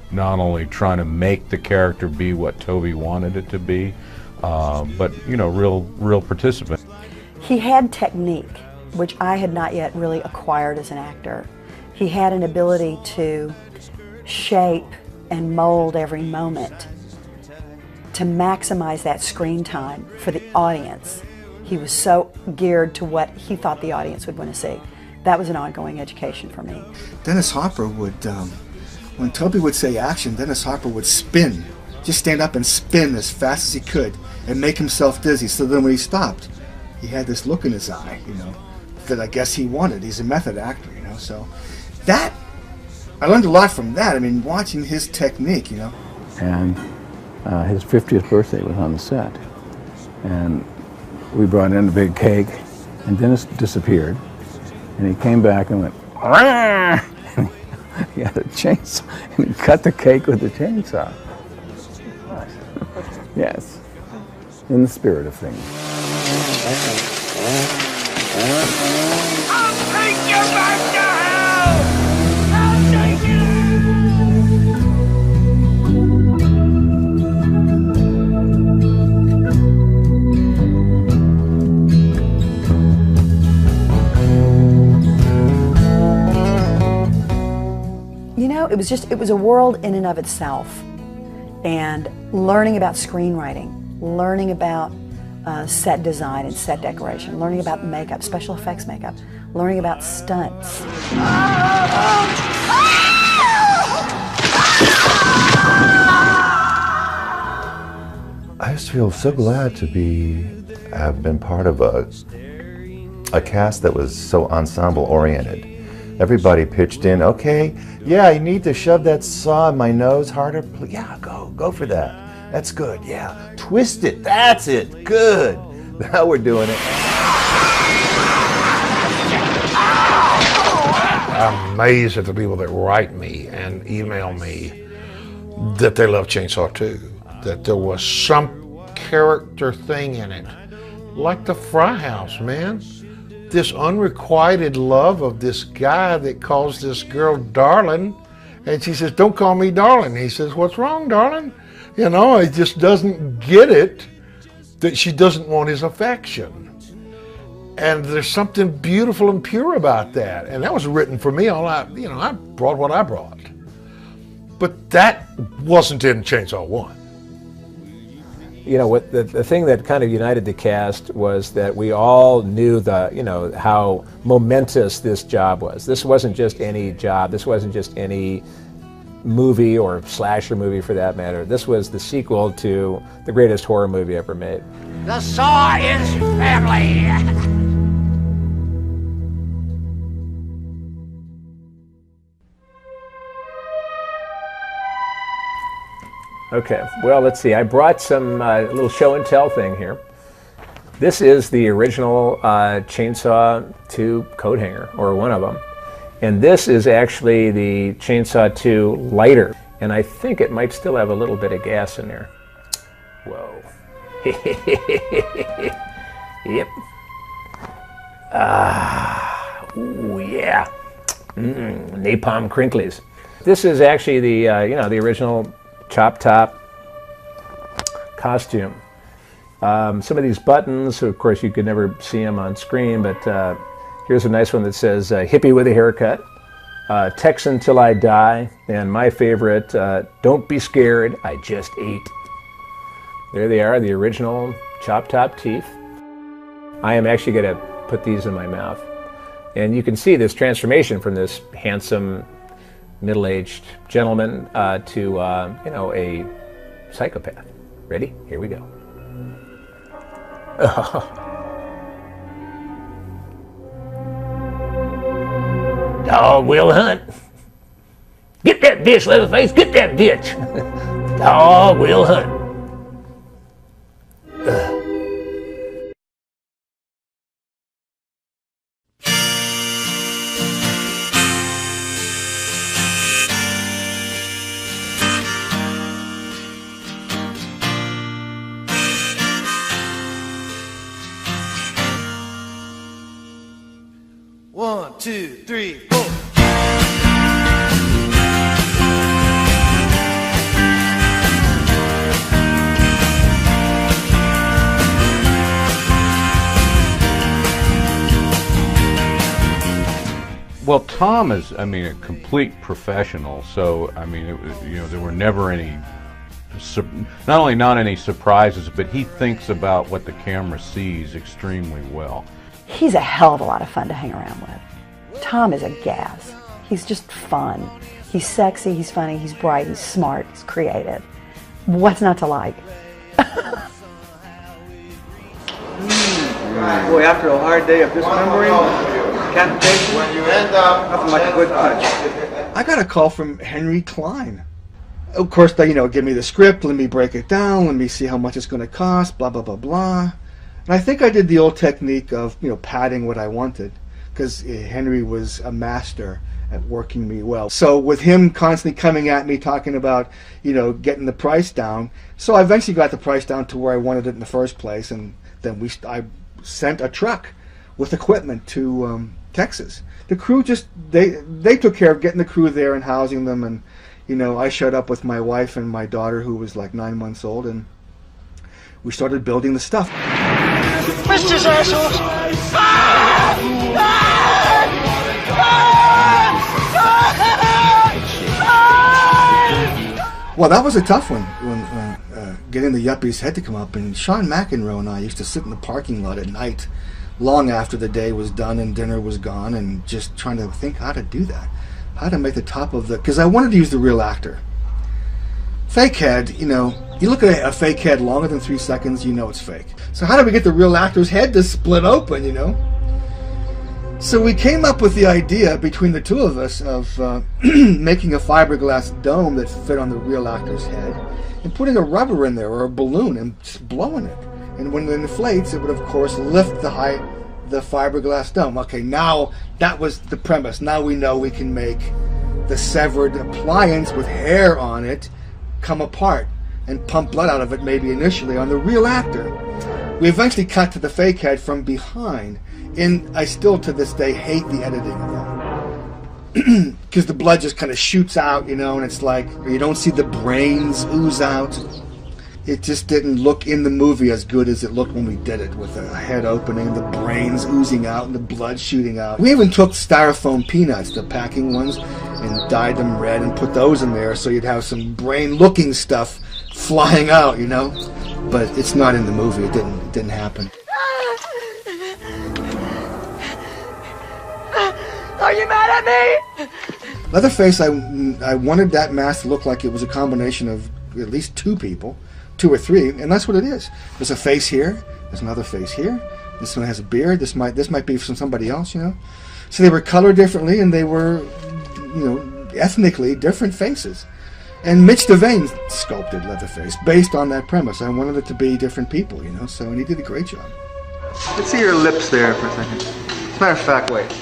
not only trying to make the character be what Toby wanted it to be, but, you know, real participant. He had technique, which I had not yet really acquired as an actor. He had an ability to shape and mold every moment to maximize that screen time for the audience. He was so geared to what he thought the audience would want to see. That was an ongoing education for me. Dennis Hopper would, when Toby would say action, Dennis Hopper would spin, just stand up and spin as fast as he could and make himself dizzy. So then when he stopped, he had this look in his eye, you know, that I guess he wanted. He's a method actor, you know, so that, I learned a lot from that. I mean, watching his technique, you know. And his 50th birthday was on the set. And we brought in a big cake, and Dennis disappeared. And he came back and went, "Rah!" He had a chainsaw, and he cut the cake with the chainsaw. Yes, in the spirit of things. I'll take you back to hell! I'll take you! You know, it was a world in and of itself. And learning about screenwriting, learning about set design and set decoration, learning about makeup, special effects makeup, learning about stunts. I just feel so glad to have been part of a cast that was so ensemble oriented. everybody pitched in. Okay, yeah, you need to shove that saw in my nose harder. Yeah, go for that. That's good. Yeah, twist it. That's it. Good. Now we're doing it. I'm amazed at the people that write me and email me that they love Chainsaw 2, that there was some character thing in it, like the Fry House, man. This unrequited love of this guy that calls this girl darling, and she says, "Don't call me darling." He says, "What's wrong, darling?" You know, he just doesn't get it that she doesn't want his affection. And there's something beautiful and pure about that. And that was written for me. I brought what I brought. But that wasn't in Chainsaw 1. You know, what the thing that kind of united the cast was that we all knew how momentous this job was. This wasn't just any job. This wasn't just any movie or slasher movie for that matter. This was the sequel to the greatest horror movie ever made. The Saw is family. Okay, well, let's see. I brought some little show and tell thing here. This is the original Chainsaw 2 coat hanger, or one of them. And this is actually the Chainsaw 2 lighter. And I think it might still have a little bit of gas in there. Whoa. Yep. Ooh, yeah. Napalm crinklies. This is actually the, the original chop top costume. Some of these buttons, of course, you could never see them on screen, but here's a nice one that says hippie with a haircut, Texan till I die, and my favorite, don't be scared, I just ate. There they are, the original chop top teeth. I am actually going to put these in my mouth. And you can see this transformation from this handsome, middle-aged gentleman to, a psychopath. Ready? Here we go. Dog will hunt. Get that bitch, Leatherface. Get that bitch. Dog will hunt. One, two, three, four. Well, Tom is, a complete professional. So, it was, there were never any, not only not any surprises, but he thinks about what the camera sees extremely well. He's a hell of a lot of fun to hang around with. Tom is a gas. He's just fun. He's sexy, he's funny, he's bright, he's smart, he's creative. What's not to like? Boy, after a hard day of dismembering, decapitation, nothing like a good punch. I got a call from Henry Klein. Of course, they, give me the script, let me break it down, let me see how much it's going to cost, blah, blah, blah, blah. And I think I did the old technique of, padding what I wanted, because Henry was a master at working me well. So with him constantly coming at me, talking about, getting the price down, so I eventually got the price down to where I wanted it in the first place, and then I sent a truck with equipment to Texas. The crew they took care of getting the crew there and housing them, and, I showed up with my wife and my daughter, who was like 9 months old, and we started building the stuff. Missed his assholes! Well, that was a tough one, when getting the yuppie's head to come up. And Sean McEnroe and I used to sit in the parking lot at night, long after the day was done and dinner was gone, and just trying to think how to do that. How to make the top of the... Because I wanted to use the real actor. Fake head, you look at a fake head longer than 3 seconds, it's fake. So how do we get the real actor's head to split open, So we came up with the idea between the two of us of making a fiberglass dome that fit on the real actor's head and putting a rubber in there or a balloon and just blowing it. And when it inflates, it would of course lift the fiberglass dome. Okay, now that was the premise. Now we know we can make the severed appliance with hair on it come apart and pump blood out of it, maybe initially on the real actor. We eventually cut to the fake head from behind, and I still to this day hate the editing of that. Because the blood just kind of shoots out, you know, and it's like you don't see the brains ooze out. It just didn't look in the movie as good as it looked when we did it, with a head opening, the brains oozing out, and the blood shooting out. We even took styrofoam peanuts, the packing ones, and dyed them red and put those in there so you'd have some brain-looking stuff flying out, you know? But it's not in the movie. It didn't happen. Are you mad at me? Leatherface, I wanted that mask to look like it was a combination of at least two people, 2 or 3, and that's what it is. There's a face here. There's another face here. This one has a beard. This might be from somebody else, you know. So they were colored differently, and they were, you know, ethnically different faces. And Mitch Devane sculpted Leatherface based on that premise. I wanted it to be different people, you know, and he did a great job. Let's see your lips there for a second. As a matter of fact, wait. He's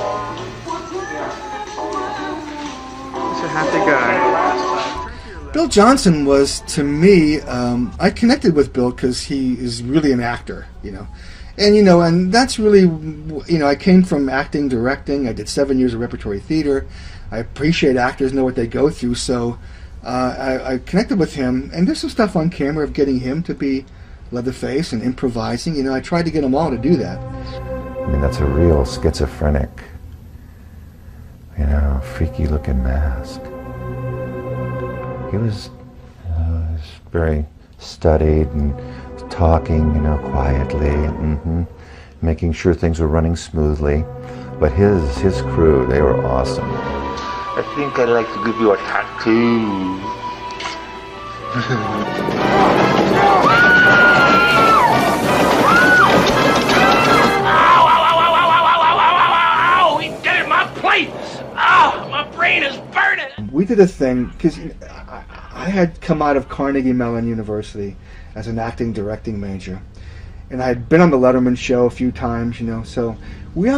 a happy guy. Bill Johnson was, to me, I connected with Bill because he is really an actor, you know. And, you know, and that's really, you know, I came from acting, directing. I did 7 years of repertory theater. I appreciate actors, know what they go through, so I connected with him, and there's some stuff on camera of getting him to be Leatherface and improvising. You know, I tried to get them all to do that. I mean, that's a real schizophrenic, you know, freaky looking mask. He was very studied and talking, you know, quietly, making sure things were running smoothly. But his crew, they were awesome. I think I'd like to give you a tattoo. Ow! He did it in my plate! Ow! My brain is burning! We did a thing, because I had come out of Carnegie Mellon University as an acting directing major. And I had been on the Letterman show a few times, you know, so I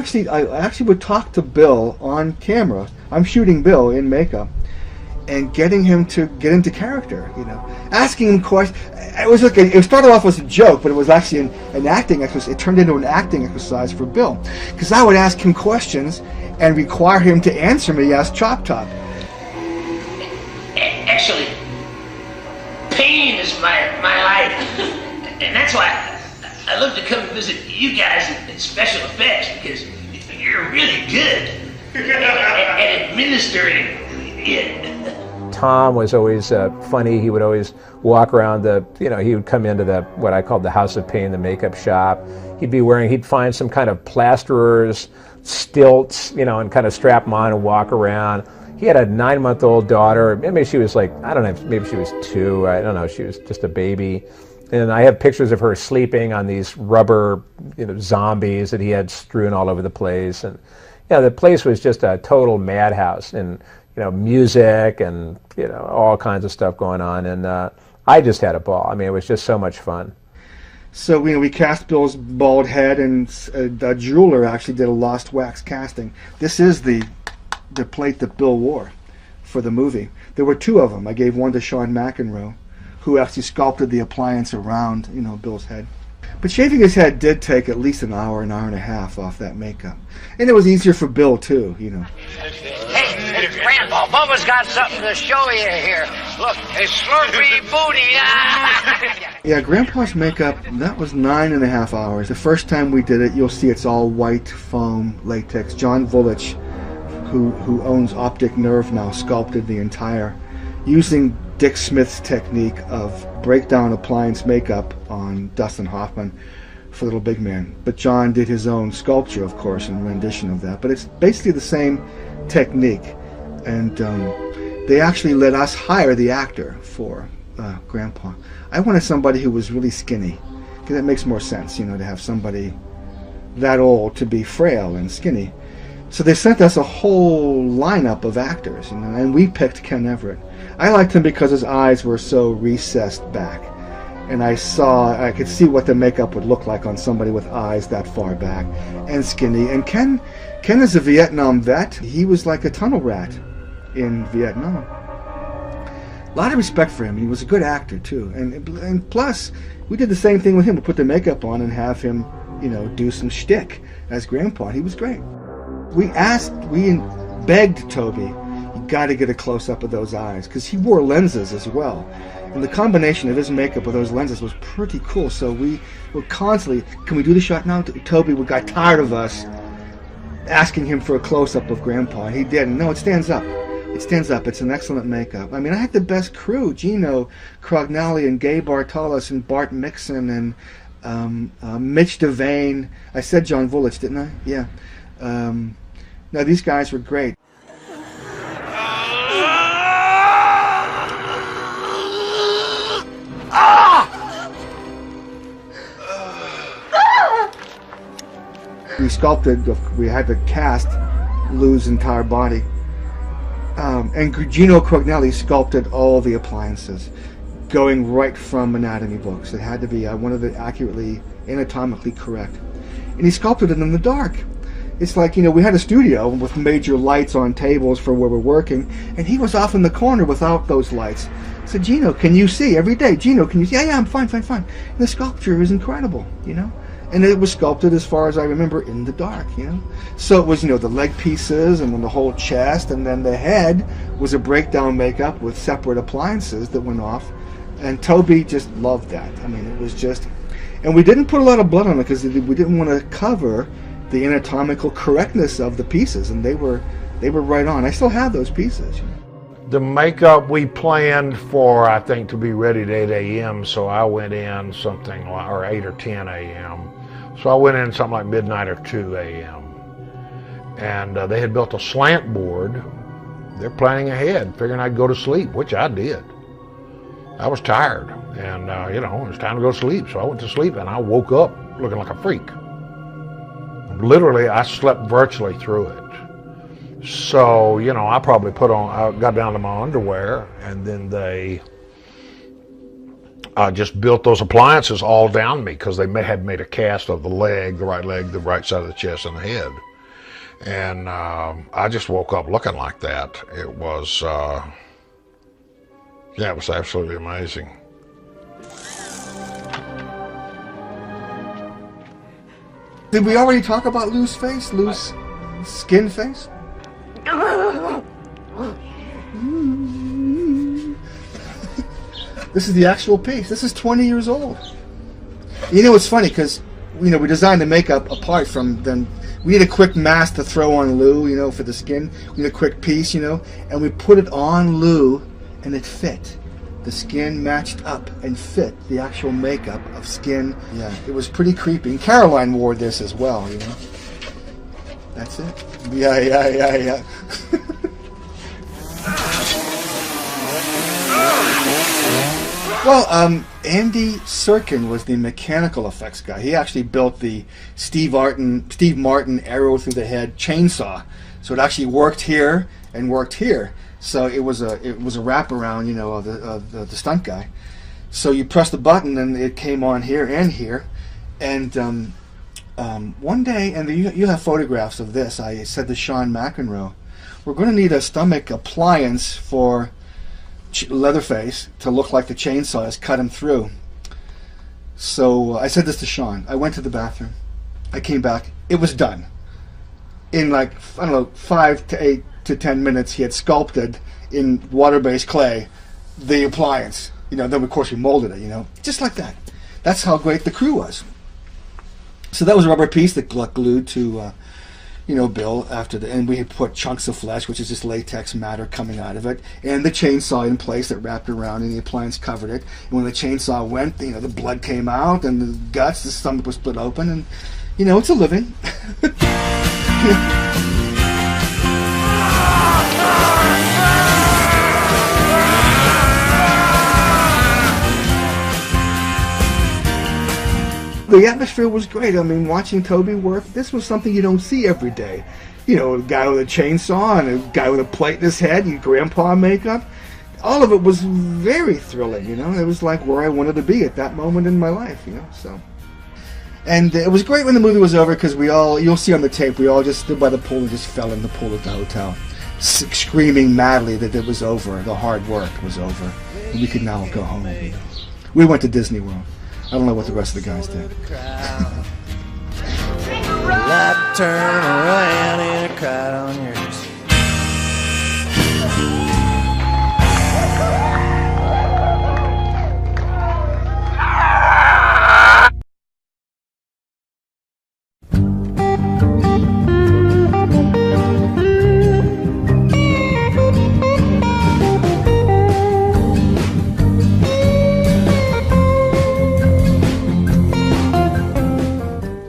actually would talk to Bill on camera. I'm shooting Bill in makeup and getting him to get into character, you know, asking him questions. It started off as a joke, but it was actually an acting exercise. It turned into an acting exercise for Bill, because I would ask him questions and require him to answer me as Chop Top. Actually, pain is my life. And that's why I love to come and visit you guys in special effects, because you're really good at administering it. Tom was always funny. He would always walk around he would come into what I called the House of Pain, the makeup shop. He'd find some kind of plasterer's stilts, you know, and kind of strap them on and walk around. He had a 9-month-old daughter. Maybe she was like, I don't know, maybe she was 2. I don't know. She was just a baby. And I have pictures of her sleeping on these rubber, you know, zombies that he had strewn all over the place. And, you know, the place was just a total madhouse, and, you know, music and, you know, all kinds of stuff going on. And I just had a ball. I mean, it was just so much fun. So we cast Bill's bald head, and a jeweler actually did a lost wax casting. This is the plate that Bill wore for the movie. There were 2 of them. I gave one to Sean McEnroe, who actually sculpted the appliance around, you know, Bill's head. But shaving his head did take at least an hour and a half off that makeup. And it was easier for Bill, too, you know. Hey, Grandpa, Bubba's got something to show you here. Look, his slurpy booty. Yeah, Grandpa's makeup, that was 9.5 hours. The first time we did it, you'll see it's all white foam latex. John Vulich, who owns Optic Nerve now, sculpted the entire, using Dick Smith's technique of breakdown appliance makeup on Dustin Hoffman for Little Big Man. But John did his own sculpture, of course, in rendition of that. But it's basically the same technique. And they actually let us hire the actor for Grandpa. I wanted somebody who was really skinny, because that makes more sense, you know, to have somebody that old to be frail and skinny. So they sent us a whole lineup of actors, you know, and we picked Ken Everett. I liked him because his eyes were so recessed back, and I could see what the makeup would look like on somebody with eyes that far back and skinny. And Ken is a Vietnam vet. He was like a tunnel rat in Vietnam. A lot of respect for him. He was a good actor too, and plus we did the same thing with him. We put the makeup on and have him, you know, do some shtick as Grandpa. He was great. We begged Toby, you got to get a close-up of those eyes, because he wore lenses as well. And the combination of his makeup with those lenses was pretty cool, so we were constantly, can we do the shot now? Toby got tired of us asking him for a close-up of Grandpa, and he didn't. No, it stands up. It stands up. It's an excellent makeup. I mean, I had the best crew, Gino Crognelli and Gay Bartolos and Bart Mixon and Mitch Devane. I said John Vulich, didn't I? Yeah. No, these guys were great. We sculpted, we had to cast Lou's entire body. And Gino Crognelli sculpted all the appliances, going right from anatomy books. It had to be, I wanted it accurately, anatomically correct. And he sculpted it in the dark. It's like, you know, we had a studio with major lights on tables for where we're working, and he was off in the corner without those lights. I said, Gino, can you see? Every day, Gino, can you see? Yeah, I'm fine. And the sculpture is incredible, you know? And it was sculpted, as far as I remember, in the dark, you know? So it was, you know, the leg pieces, and then the whole chest, and then the head was a breakdown makeup with separate appliances that went off. And Toby just loved that. I mean, it was just... And we didn't put a lot of blood on it, because we didn't want to cover the anatomical correctness of the pieces, and they were right on. I still have those pieces. The makeup we planned for, I think, to be ready at 8 a.m., so I went in something like, or 8 or 10 a.m. So I went in something like midnight or 2 a.m. And they had built a slant board. They're planning ahead, figuring I'd go to sleep, which I did. I was tired, and you know, it was time to go to sleep, so I went to sleep, and I woke up looking like a freak. Literally, I slept virtually through it. So, you know, I probably I got down to my underwear, and then they just built those appliances all down me, because they had made a cast of the leg, the right side of the chest, and the head. And I just woke up looking like that. It was, yeah, it was absolutely amazing. Did we already talk about Lou's face? Lou's skin face? This is the actual piece. This is 20 years old. You know, it's funny because, you know, we designed the makeup apart from them. We need a quick mask to throw on Lou, you know, for the skin. We need a quick piece, you know, and we put it on Lou, and it fit. The skin matched up and fit the actual makeup of skin. Yeah, it was pretty creepy. And Caroline wore this as well, you know. That's it. Yeah. Well, Andy Serkin was the mechanical effects guy. He actually built the Steve Martin arrow through the head chainsaw. So it actually worked here and worked here. So it was a wraparound, you know, of the stunt guy. So you press the button and it came on here and here. And one day, and you have photographs of this, I said to Sean McEnroe, we're going to need a stomach appliance for Leatherface to look like the chainsaw has cut him through. So I said this to Sean. I went to the bathroom. I came back. It was done. In like, I don't know, 5 to 8 to 10 minutes, he had sculpted in water-based clay the appliance. You know, then of course we molded it, you know, just like that. That's how great the crew was. So that was a rubber piece that got glued to, you know, Bill and we had put chunks of flesh, which is just latex matter coming out of it, and the chainsaw in place that wrapped around, and the appliance covered it. And when the chainsaw went, you know, the blood came out, and the guts, the stomach was split open, and, you know, it's a living. The atmosphere was great. I mean, watching Toby work, this was something you don't see every day. you know, a guy with a chainsaw and a guy with a plate in his head, and grandpa makeup. All of it was very thrilling, you know. It was like where I wanted to be at that moment in my life, you know. So, and it was great when the movie was over because we all, you'll see on the tape, we all just stood by the pool and just fell in the pool at the hotel, screaming madly that it was over, the hard work was over, and we could now go home. You know. We went to Disney World. I don't know what the rest of the guys did. Light turn around and I cried on yours.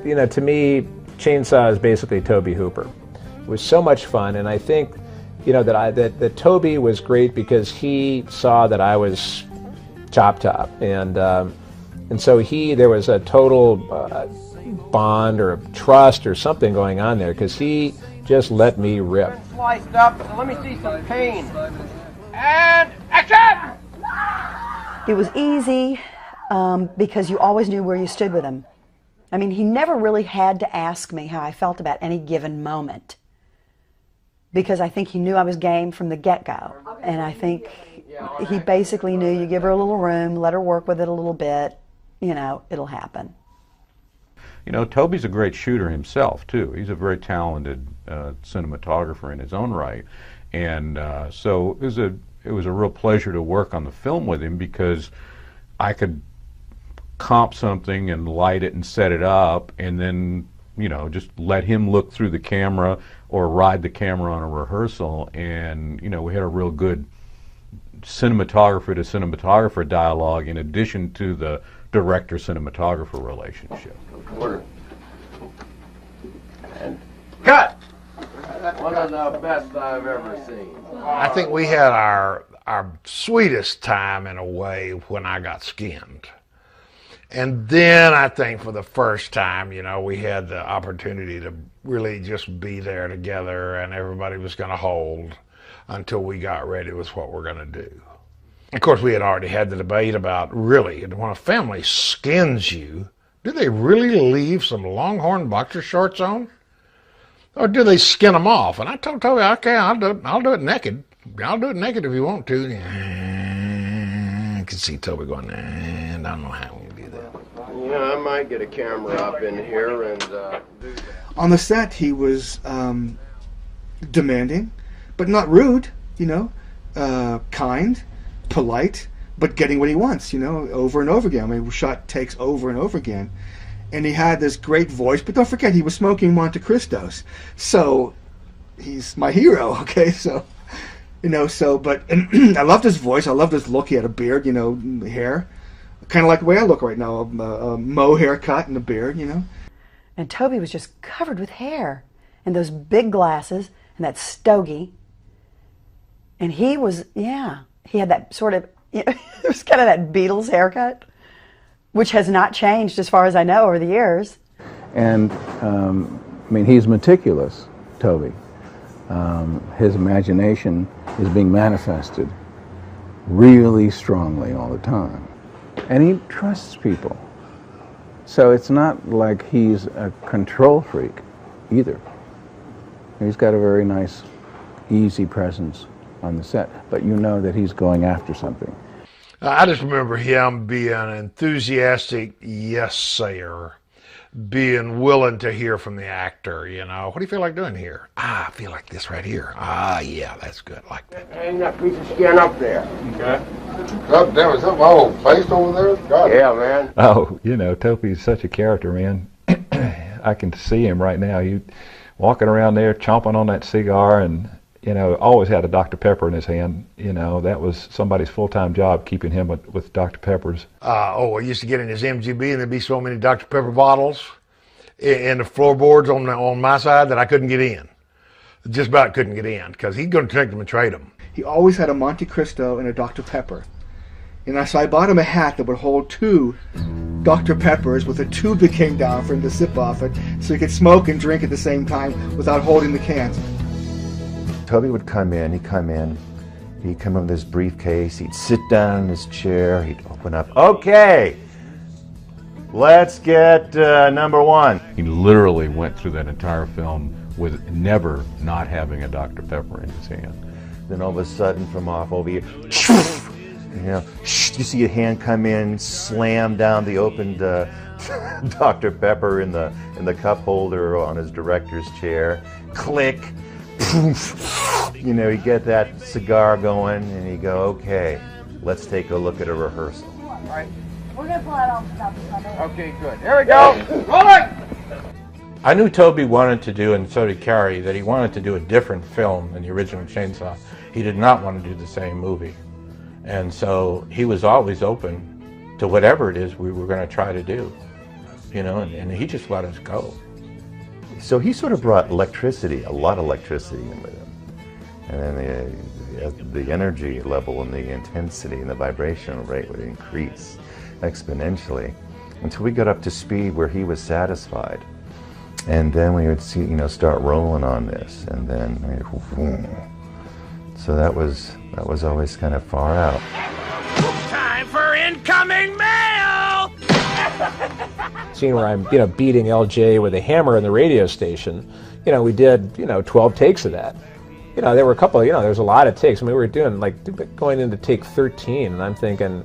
You know, to me, Chainsaw is basically Tobe Hooper. It was so much fun, and I think, you know, that Tobe was great because he saw that I was Chop Top, and so there was a total bond or trust or something going on there because he just let me rip. Sliced up, so let me see some pain. And action! It was easy because you always knew where you stood with him. I mean, he never really had to ask me how I felt about any given moment because I think he knew I was game from the get-go. And I think he basically knew you give her a little room, let her work with it a little bit, you know, it'll happen. You know, Toby's a great shooter himself, too. He's a very talented cinematographer in his own right. And so it was a real pleasure to work on the film with him because I could comp something and light it and set it up and then, you know, just let him look through the camera or ride the camera on a rehearsal, and, you know, we had a real good cinematographer to cinematographer dialogue in addition to the director cinematographer relationship. Order. And cut! One of the best I've ever seen. I think we had our sweetest time in a way when I got skinned. And then I think for the first time, you know, we had the opportunity to really just be there together, and everybody was going to hold until we got ready with what we're going to do. Of course, we had already had the debate about, really, when a family skins you, do they really leave some Longhorn boxer shorts on? Or do they skin them off? And I told Toby, okay, I'll do it naked. I'll do it naked if you want to. I could see Toby going, I don't know how we do that. Yeah, I might get a camera up in here and On the set, he was demanding, but not rude, you know, kind, polite, but getting what he wants, you know, over and over again. I mean, we shot takes over and over again. And he had this great voice, but don't forget, he was smoking Monte Cristos. So, he's my hero, okay? So, you know, but I loved his voice. I loved his look. He had a beard, you know, hair. Kind of like the way I look right now, a Mo haircut and a beard, you know. And Toby was just covered with hair and those big glasses and that stogie. And he was, yeah, he had that sort of, you know, it was kind of that Beatles haircut, which has not changed as far as I know over the years. And, I mean, he's meticulous, Toby. His imagination is being manifested really strongly all the time. And he trusts people. So it's not like he's a control freak either. He's got a very nice, easy presence on the set, but you know that he's going after something. I just remember him being an enthusiastic yes-sayer, being willing to hear from the actor, you know. What do you feel like doing here? I feel like this right here. Yeah, that's good, like that. Hang that piece of skin up there. Okay. God damn, is that my old face over there? God. Yeah, man. Oh, you know, Toby's such a character, man. I can see him right now. He walking around there, chomping on that cigar, and, you know, always had a Dr. Pepper in his hand. You know, that was somebody's full-time job, keeping him with Dr. Peppers. I used to get in his MGB, and there'd be so many Dr. Pepper bottles in the floorboards on my side that I couldn't get in. Just about couldn't get in, because he's going to take them and trade them. He always had a Monte Cristo and a Dr. Pepper And so I bought him a hat that would hold 2 Dr. Peppers with a tube that came down for him to sip off it, so he could smoke and drink at the same time without holding the cans. Toby would come in, he'd come in with his briefcase, he'd sit down in his chair, he'd open up, okay, let's get number 1. He literally went through that entire film with never not having a Dr. Pepper in his hand. Then all of a sudden from off over here, you know, you see a hand come in, slam down the opened Dr. Pepper in the cup holder on his director's chair, click, you know, you get that cigar going and you go, okay, let's take a look at a rehearsal. All right. We're going to pull that off without the thunder. Okay, good. Here we go. Rolling! I knew Toby wanted to do, and so did Carrie, that he wanted to do a different film than the original Chainsaw. He did not want to do the same movie. And so he was always open to whatever it is we were going to try to do, you know, and he just let us go. So he sort of brought electricity, a lot of electricity in with him. And then the energy level and the intensity and the vibrational rate would increase exponentially until we got up to speed where he was satisfied. And then we would see, you know, start rolling on this, and then, so that was always kind of far out. Time for incoming mail! Scene where I'm, you know, beating LJ with a hammer in the radio station. You know, we did, you know, 12 takes of that. You know, there were a couple, you know, there's a lot of takes. I mean, we were doing, like, going into take 13, and I'm thinking,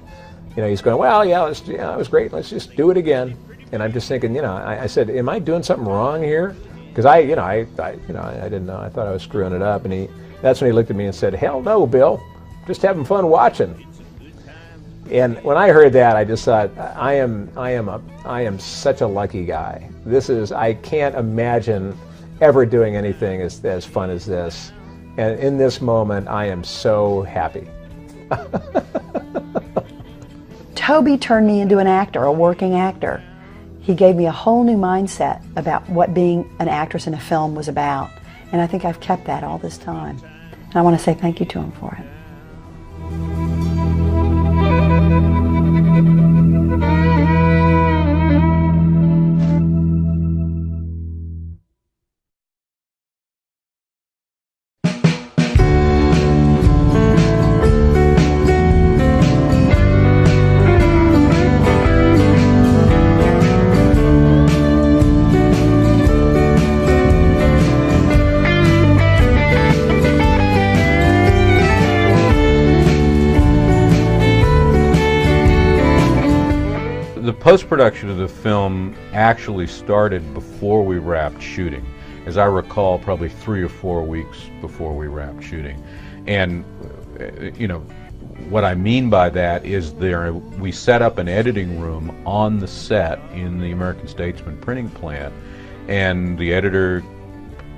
you know, he's going, well, yeah, it was great, let's just do it again. And I'm just thinking, you know, I said, am I doing something wrong here? Because I didn't know. I thought I was screwing it up. And that's when he looked at me and said, hell no, Bill, just having fun watching. And when I heard that, I just thought, I am such a lucky guy. I can't imagine ever doing anything as fun as this. And in this moment, I am so happy. Toby turned me into an actor, a working actor. He gave me a whole new mindset about what being an actress in a film was about. And I think I've kept that all this time. And I want to say thank you to him for it. Post-production of the film actually started before we wrapped shooting. As I recall, probably 3 or 4 weeks before we wrapped shooting. And, you know, what I mean by that is we set up an editing room on the set in the American Statesman printing plant, and the editor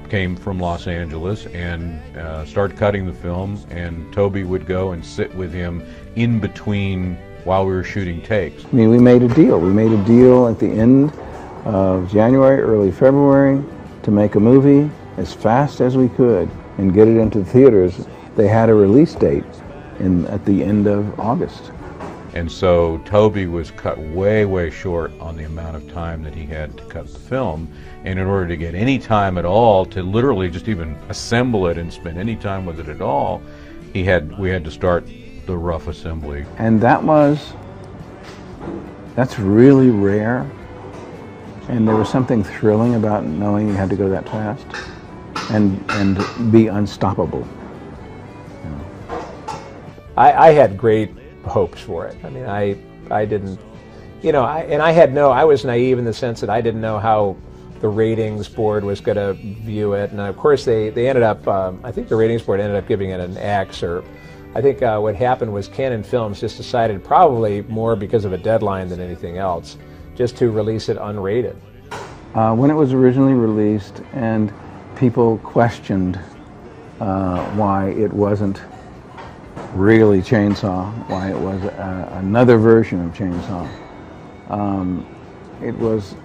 came from Los Angeles and started cutting the film, and Toby would go and sit with him in between while we were shooting takes. I mean, we made a deal. We made a deal at the end of January, early February, to make a movie as fast as we could and get it into the theaters. They had a release date at the end of August. And so Toby was cut way, way short on the amount of time that he had to cut the film. And in order to get any time at all, to literally just even assemble it and spend any time with it at all, we had to start the rough assembly. And that's really rare. And there was something thrilling about knowing you had to go that fast and be unstoppable. I had great hopes for it. I mean, I didn't, you know, I was naive in the sense that I didn't know how the ratings board was going to view it. And of course they ended up, I think the ratings board ended up giving it an X, or I think what happened was Canon Films just decided, probably more because of a deadline than anything else, just to release it unrated. When it was originally released and people questioned why it wasn't really Chainsaw, why it was another version of Chainsaw, it was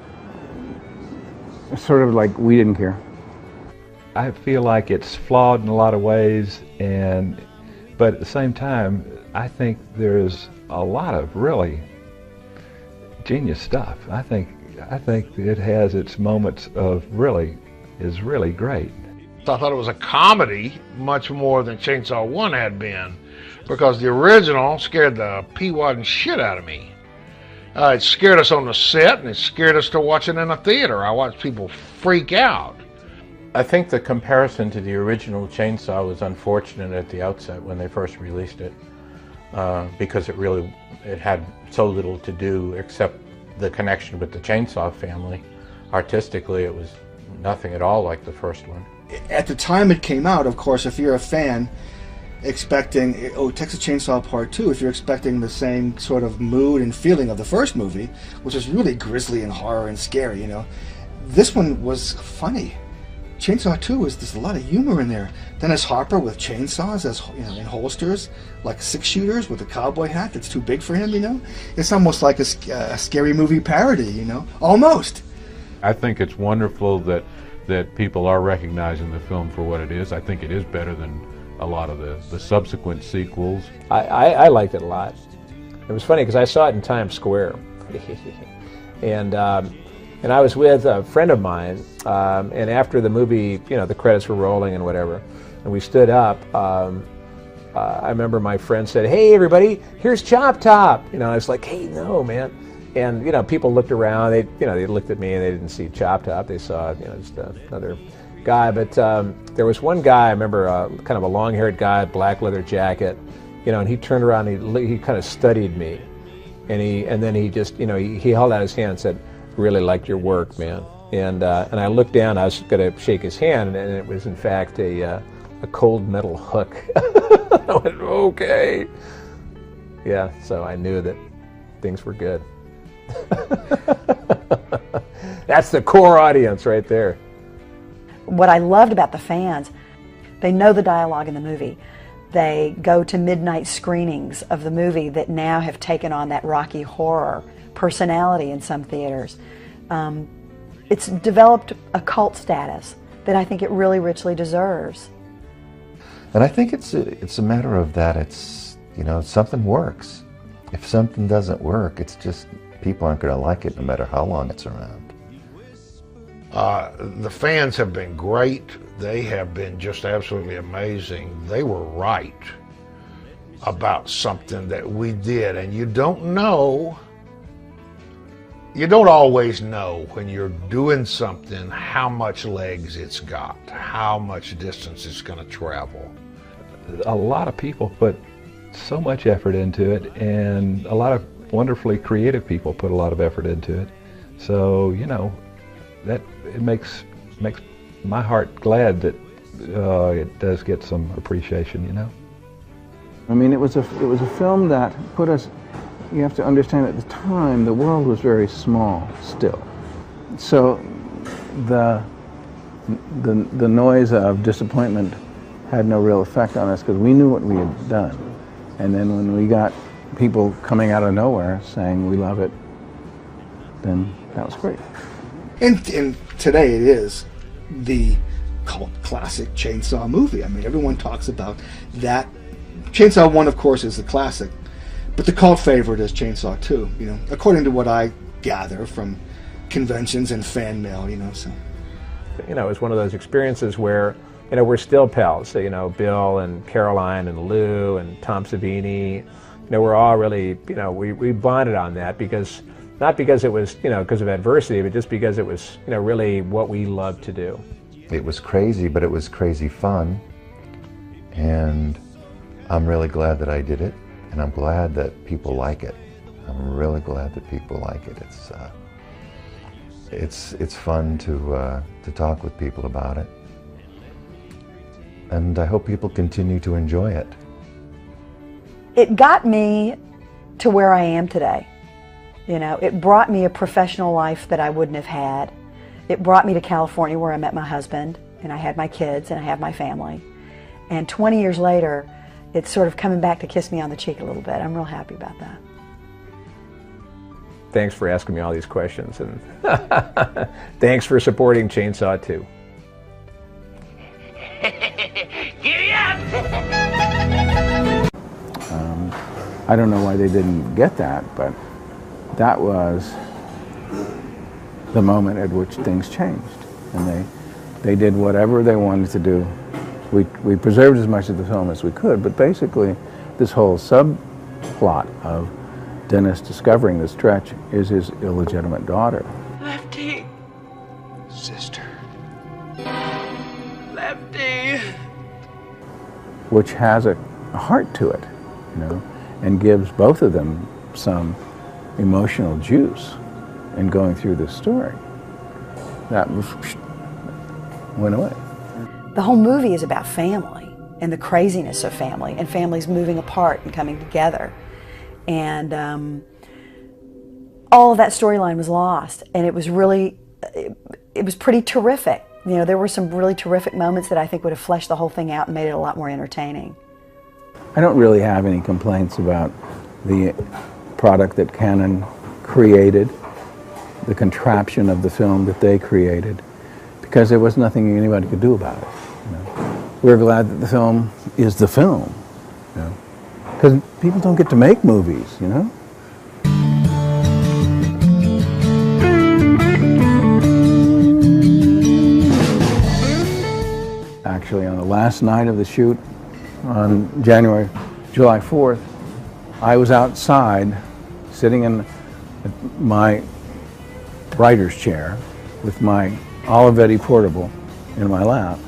sort of like we didn't care. I feel like it's flawed in a lot of ways, but at the same time, I think there's a lot of really genius stuff. I think it has its moments of is really great. I thought it was a comedy much more than Chainsaw 1 had been, because the original scared the pee-wadding shit out of me. It scared us on the set, and it scared us to watch it in a theater. I watched people freak out. I think the comparison to the original Chainsaw was unfortunate at the outset when they first released it, because it had so little to do except the connection with the Chainsaw family. Artistically, it was nothing at all like the first one. At the time it came out, of course, if you're a fan expecting, Texas Chainsaw Part 2, if you're expecting the same sort of mood and feeling of the first movie, which was really grisly and horror and scary, this one was funny. Chainsaw 2 there's a lot of humor in there. Dennis Hopper with chainsaws in holsters, like 6-shooters with a cowboy hat that's too big for him, It's almost like a scary movie parody, almost. I think it's wonderful that people are recognizing the film for what it is. I think it is better than a lot of the subsequent sequels. I liked it a lot. It was funny because I saw it in Times Square, and I was with a friend of mine, and after the movie, the credits were rolling and whatever, and we stood up. I remember my friend said, "Hey everybody, here's Chop Top." I was like, "Hey, no man." And people looked around. They looked at me and they didn't see Chop Top. They saw just another guy. But there was one guy I remember, kind of a long-haired guy, black leather jacket, and he turned around and he kind of studied me, and then he just he held out his hand and said, "Really liked your work, man." And I looked down. I was going to shake his hand, and it was in fact a cold metal hook. I went, "Okay." Yeah, so I knew that things were good. That's the core audience right there. What I loved about the fans, they know the dialogue in the movie. They go to midnight screenings of the movie that now have taken on that Rocky Horror personality in some theaters. It's developed a cult status that I think it really richly deserves. And I think it's a matter of that something works. If something doesn't work, it's just people aren't going to like it no matter how long it's around. The fans have been great. They have been just absolutely amazing. They were right about something that we did, and you don't always know when you're doing something how much legs it's got, how much distance it's going to travel. A lot of people put so much effort into it, and a lot of wonderfully creative people put a lot of effort into it. So that it makes my heart glad that it does get some appreciation. I mean, it was a film that put us. You have to understand, at the time the world was very small still, so the noise of disappointment had no real effect on us because we knew what we had done. And then when we got people coming out of nowhere saying we love it, then that was great. And today it is the cult classic Chainsaw movie. I mean, everyone talks about that. Chainsaw 1, of course, is the classic, but the cult favorite is Chainsaw 2, according to what I gather from conventions and fan mail, so. It was one of those experiences where we're still pals. So, Bill and Caroline and Lou and Tom Savini, we're all really, we bonded on that because, not because it was, because of adversity, but just because it was, really what we loved to do. It was crazy, but it was crazy fun. And I'm really glad that I did it, and I'm glad that people like it. I'm really glad that people like it. It's fun to talk with people about it. And I hope people continue to enjoy it. It got me to where I am today. It brought me a professional life that I wouldn't have had. It brought me to California where I met my husband, and I had my kids, and I have my family. And 20 years later, it's sort of coming back to kiss me on the cheek a little bit. I'm real happy about that. Thanks for asking me all these questions, and thanks for supporting Chainsaw 2. Giddy up! I don't know why they didn't get that, but that was the moment at which things changed. And they did whatever they wanted to do. We preserved as much of the film as we could, but basically this whole subplot of Dennis discovering the stretch is his illegitimate daughter. Lefty. Sister. Lefty. Which has a heart to it, you know, and gives both of them some emotional juice in going through this story. That went away. The whole movie is about family and the craziness of family and families moving apart and coming together. And all of that storyline was lost, and it was really, it was pretty terrific. You know, there were some really terrific moments that I think would have fleshed the whole thing out and made it a lot more entertaining. I don't really have any complaints about the product that Canon created, the contraption of the film that they created, because there was nothing anybody could do about it. You know? We're glad that the film is the film, you know? Because people don't get to make movies, you know? Actually, on the last night of the shoot, on July 4th, I was outside sitting in my writer's chair with my Olivetti portable in my lap,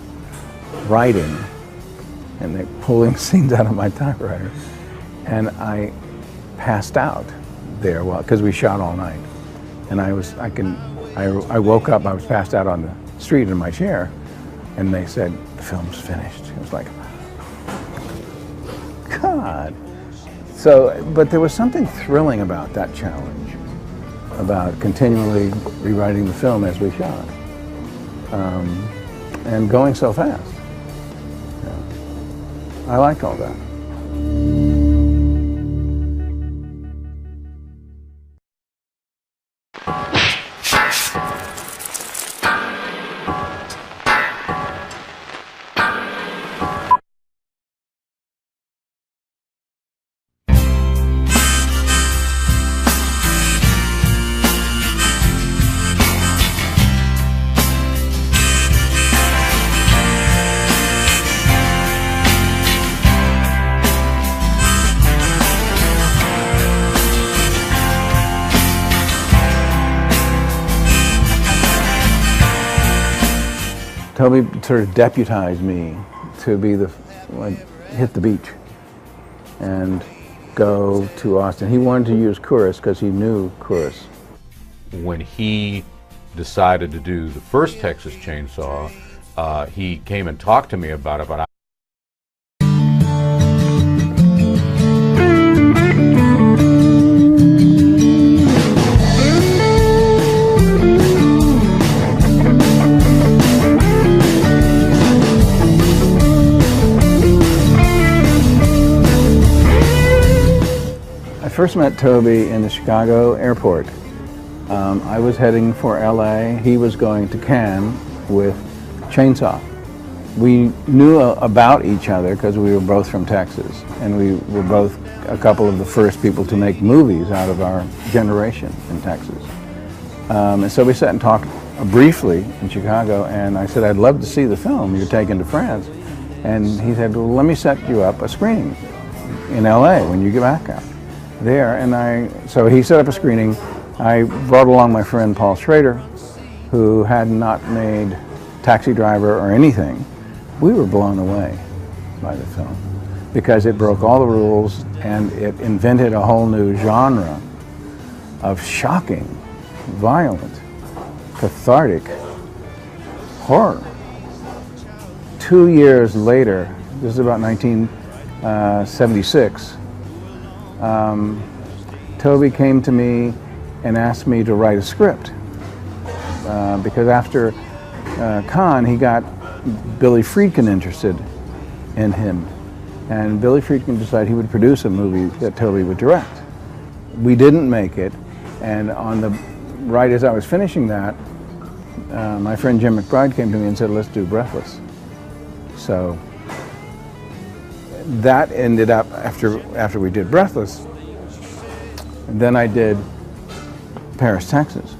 writing, and they're pulling scenes out of my typewriter. And I passed out there because we shot all night. And I woke up, I was passed out on the street in my chair, and they said, the film's finished. It was like, God. So, but there was something thrilling about that challenge, about continually rewriting the film as we shot, and going so fast. Yeah. I liked all that. Toby sort of deputized me to be hit the beach and go to Austin. He wanted to use Couros because he knew Couros. When he decided to do the first Texas Chainsaw, he came and talked to me about it, but I first met Toby in the Chicago airport. I was heading for LA. He was going to Cannes with Chainsaw. We knew about each other because we were both from Texas, and we were both a couple of the first people to make movies out of our generation in Texas. And so we sat and talked briefly in Chicago, and I said, I'd love to see the film you're taking to France. And he said, well, let me set you up a screening in LA when you get back out there. And so he set up a screening. I brought along my friend Paul Schrader, who had not made Taxi Driver or anything. We were blown away by the film because it broke all the rules and it invented a whole new genre of shocking, violent, cathartic horror. 2 years later, this is about 1976, Toby came to me and asked me to write a script because after Cannes, he got Billy Friedkin interested in him, and Billy Friedkin decided he would produce a movie that Toby would direct. We didn't make it, and right as I was finishing that, my friend Jim McBride came to me and said, let's do Breathless. So that ended up, after we did Breathless, then I did Paris, Texas.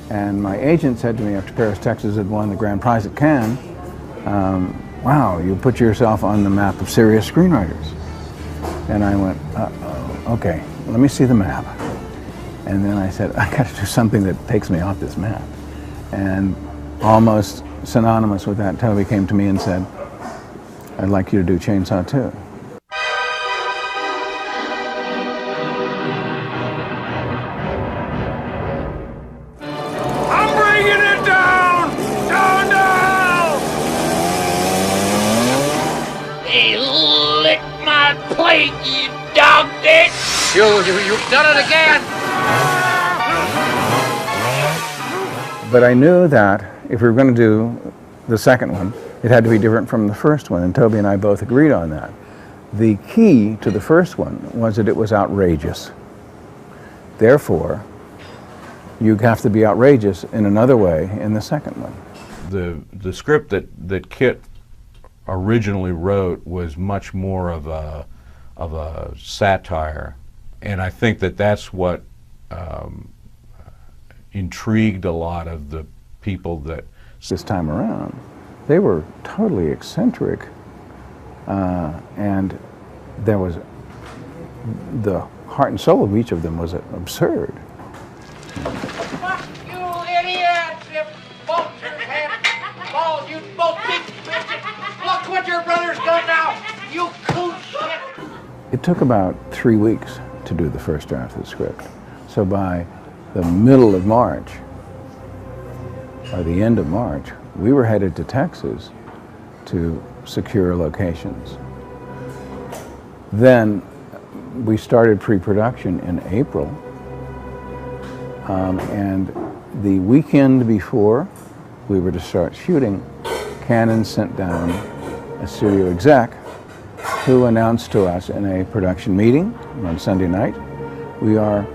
And my agent said to me after Paris, Texas had won the grand prize at Cannes, wow, you put yourself on the map of serious screenwriters. And I went, okay, let me see the map. And then I said, I got to do something that takes me off this map. And almost synonymous with that, Toby came to me and said, I'd like you to do Chainsaw 2. I'm bringing it down! Down, down! Hey, lick my plate, you dog dick! You've done it again! But I knew that if we were going to do the second one, it had to be different from the first one, and Toby and I both agreed on that. The key to the first one was that it was outrageous. Therefore, you have to be outrageous in another way in the second one. The script that Kit originally wrote was much more of a satire, and I think that's what intrigued a lot of the people that this time around. They were totally eccentric, and there was the heart and soul of each of them was absurd. Fuck you idiots! You vultures have balls, you both big bitches! Look what your brother's done now, you coon shit! It took about 3 weeks to do the first draft of the script. So by the middle of March, or the end of March, we were headed to Texas to secure locations. Then we started pre-production in April, and the weekend before we were to start shooting, Canon sent down a studio exec who announced to us in a production meeting on Sunday night, we are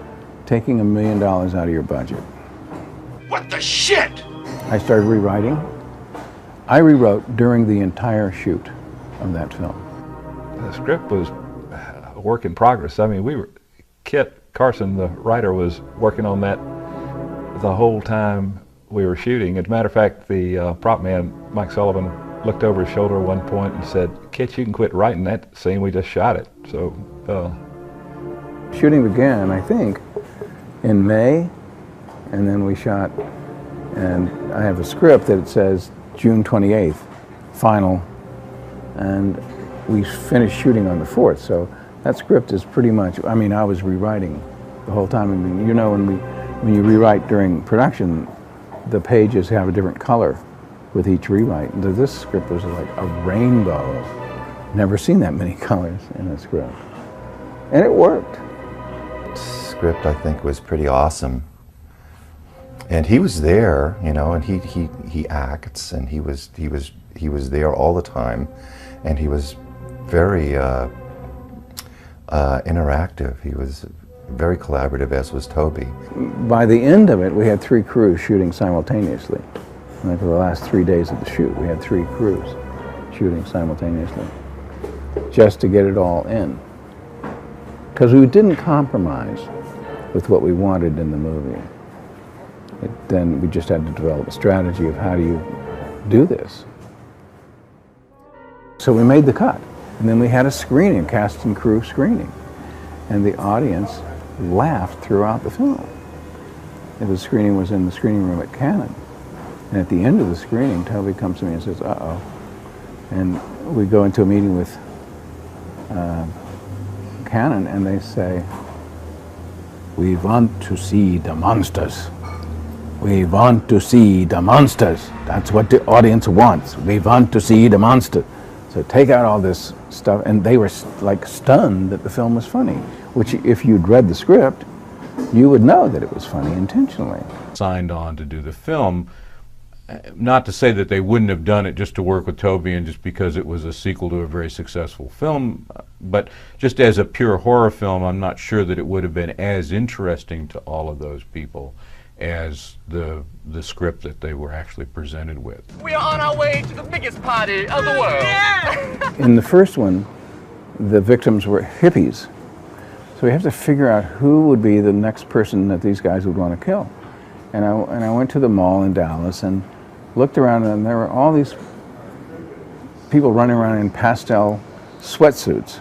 taking $1 million out of your budget. What the shit? I started rewriting. I rewrote during the entire shoot of that film. The script was a work in progress. I mean, Kit Carson, the writer, was working on that the whole time we were shooting. As a matter of fact, the prop man, Mike Sullivan, looked over his shoulder at one point and said, Kit, you can quit writing that scene, we just shot it. So, shooting began, I think, in May, and then we shot, and I have a script that it says June 28th, final, and we finished shooting on the 4th, so that script is pretty much, I mean, I was rewriting the whole time. I mean, you know, when you rewrite during production, the pages have a different color with each rewrite. And this script was like a rainbow. Never seen that many colors in a script. And it worked. Script, I think, was pretty awesome. And he was there, you know, and he acts, and he was there all the time, and he was very interactive. He was very collaborative, as was Toby. By the end of it, we had 3 crews shooting simultaneously. And for the last 3 days of the shoot, we had 3 crews shooting simultaneously, just to get it all in. Because we didn't compromise with what we wanted in the movie. Then we just had to develop a strategy of how do you do this. So we made the cut, and then we had a screening, cast and crew screening, and the audience laughed throughout the film. The screening was in the screening room at Cannon, and at the end of the screening, Toby comes to me and says, "Uh-oh," and we go into a meeting with Cannon, and they say, "We want to see the monsters. We want to see the monsters. That's what the audience wants. We want to see the monster." So take out all this stuff, and they were like stunned that the film was funny, which if you'd read the script, you would know that it was funny intentionally. Signed on to do the film, not to say that they wouldn't have done it just to work with Toby and just because it was a sequel to a very successful film, but just as a pure horror film, I'm not sure that it would have been as interesting to all of those people as the script that they were actually presented with. We are on our way to the biggest party of the world. In the first one, the victims were hippies. So we have to figure out who would be the next person that these guys would want to kill. And I went to the mall in Dallas and looked around, and there were all these people running around in pastel sweatsuits,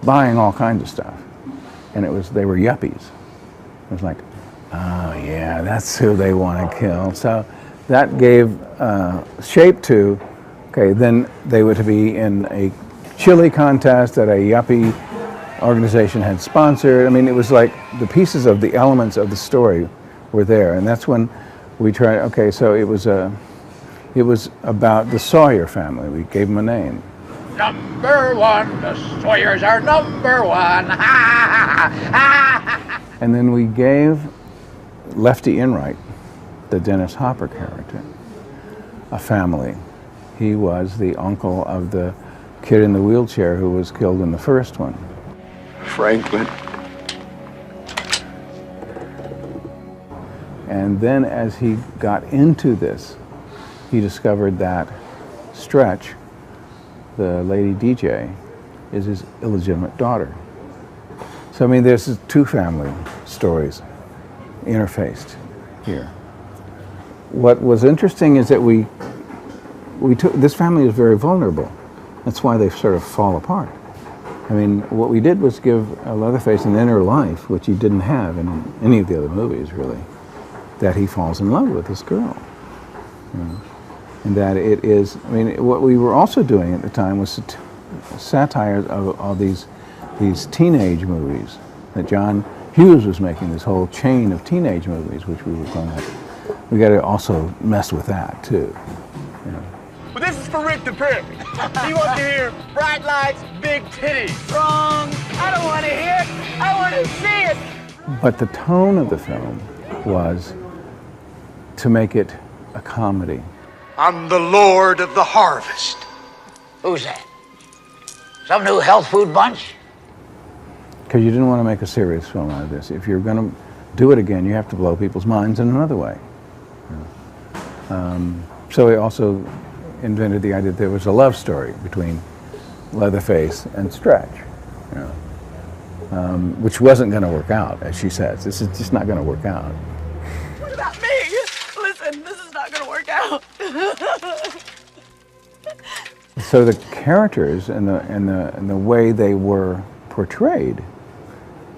buying all kinds of stuff. And they were yuppies. It was like, oh yeah, that's who they want to kill. So that gave shape to, okay, then they were to be in a chili contest that a yuppie organization had sponsored. I mean, it was like the pieces of the elements of the story were there, and that's when we tried. Okay, so it was about the Sawyer family. We gave them a name. Number one, the Sawyers are number one. And then we gave Lefty Enright, the Dennis Hopper character, a family. He was the uncle of the kid in the wheelchair who was killed in the first one. Franklin. And then as he got into this, he discovered that Stretch, the lady DJ, is his illegitimate daughter. So I mean, there's two family stories interfaced here. What was interesting is that we took, this family is very vulnerable. That's why they sort of fall apart. I mean, what we did was give Leatherface an inner life, which he didn't have in any of the other movies, really. That he falls in love with this girl. You know? And that it is, I mean, what we were also doing at the time was satire of all these teenage movies that John Hughes was making, this whole chain of teenage movies, which we were going to, we got to also mess with that too. You know? Well, this is for Rick the Prick. He wants to hear bright lights, big titties. Wrong. I don't want to hear it. I want to see it. But the tone of the film was to make it a comedy. I'm the Lord of the Harvest. Who's that? Some new health food bunch? Because you didn't want to make a serious film out of this. If you're going to do it again, you have to blow people's minds in another way. You know? So he also invented the idea that there was a love story between Leatherface and Stretch, you know? Which wasn't going to work out, as she says. This is just not going to work out. What about me? Listen, this is not going to work out. So the characters and the way they were portrayed,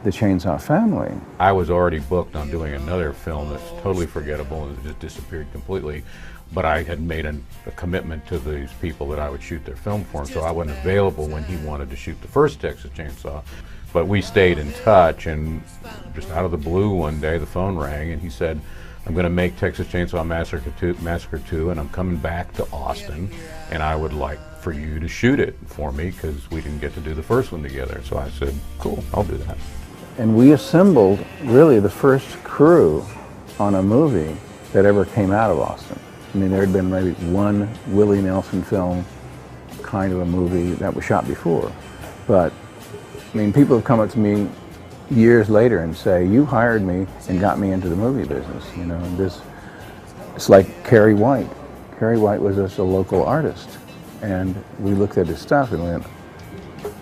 the Chainsaw family. I was already booked on doing another film that's totally forgettable and it just disappeared completely. But I had made a commitment to these people that I would shoot their film for him, so I wasn't available when he wanted to shoot the first Texas Chainsaw. But we stayed in touch, and just out of the blue one day the phone rang and he said, I'm going to make Texas Chainsaw Massacre 2 and I'm coming back to Austin and I would like for you to shoot it for me because we didn't get to do the first one together. So I said, cool, I'll do that. And we assembled really the first crew on a movie that ever came out of Austin. I mean, there had been maybe one Willie Nelson film kind of a movie that was shot before. But, I mean, people have come up to me years later and say, you hired me and got me into the movie business, you know. And it's like Kerry White. Kerry White was just a local artist. And we looked at his stuff and went,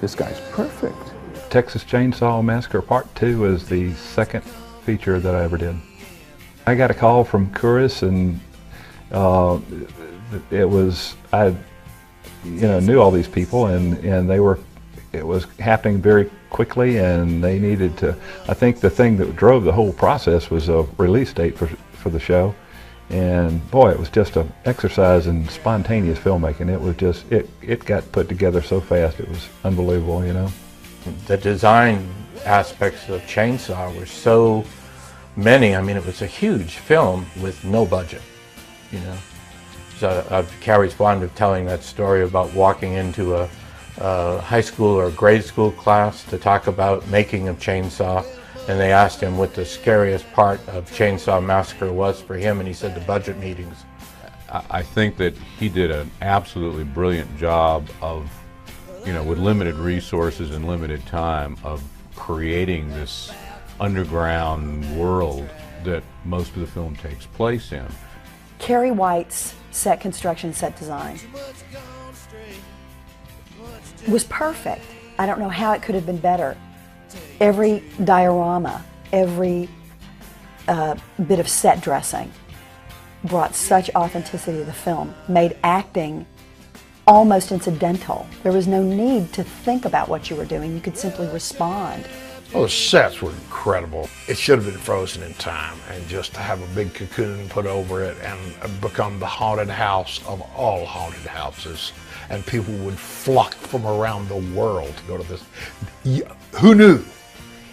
this guy's perfect. Texas Chainsaw Massacre Part 2 is the second feature that I ever did. I got a call from Couris and it was, I knew all these people and it was happening very quickly and they needed to, I think the thing that drove the whole process was a release date for the show. And boy, it was just an exercise in spontaneous filmmaking. It was just, it got put together so fast, it was unbelievable, you know. The design aspects of Chainsaw were so many. I mean, it was a huge film with no budget, you know. So Carrie's fond of telling that story about walking into a high school or grade school class to talk about making a chainsaw, and they asked him what the scariest part of Chainsaw Massacre was for him, and he said the budget meetings. I think that he did an absolutely brilliant job of, with limited resources and limited time, of creating this underground world that most of the film takes place in. Carrie White's set construction, set design was perfect. I don't know how it could have been better. Every diorama, every bit of set dressing brought such authenticity to the film, made acting almost incidental. There was no need to think about what you were doing. You could simply respond. Well, the sets were incredible. It should have been frozen in time, and just to have a big cocoon put over it and become the haunted house of all haunted houses. And people would flock from around the world to go to this. Who knew?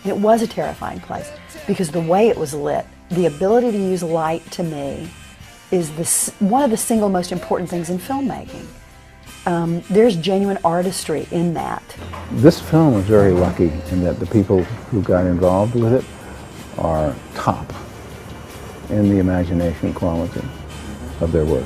And it was a terrifying place because the way it was lit, the ability to use light to me is one of the single most important things in filmmaking. There's genuine artistry in that. This film was very lucky in that the people who got involved with it are top in the imagination quality of their work.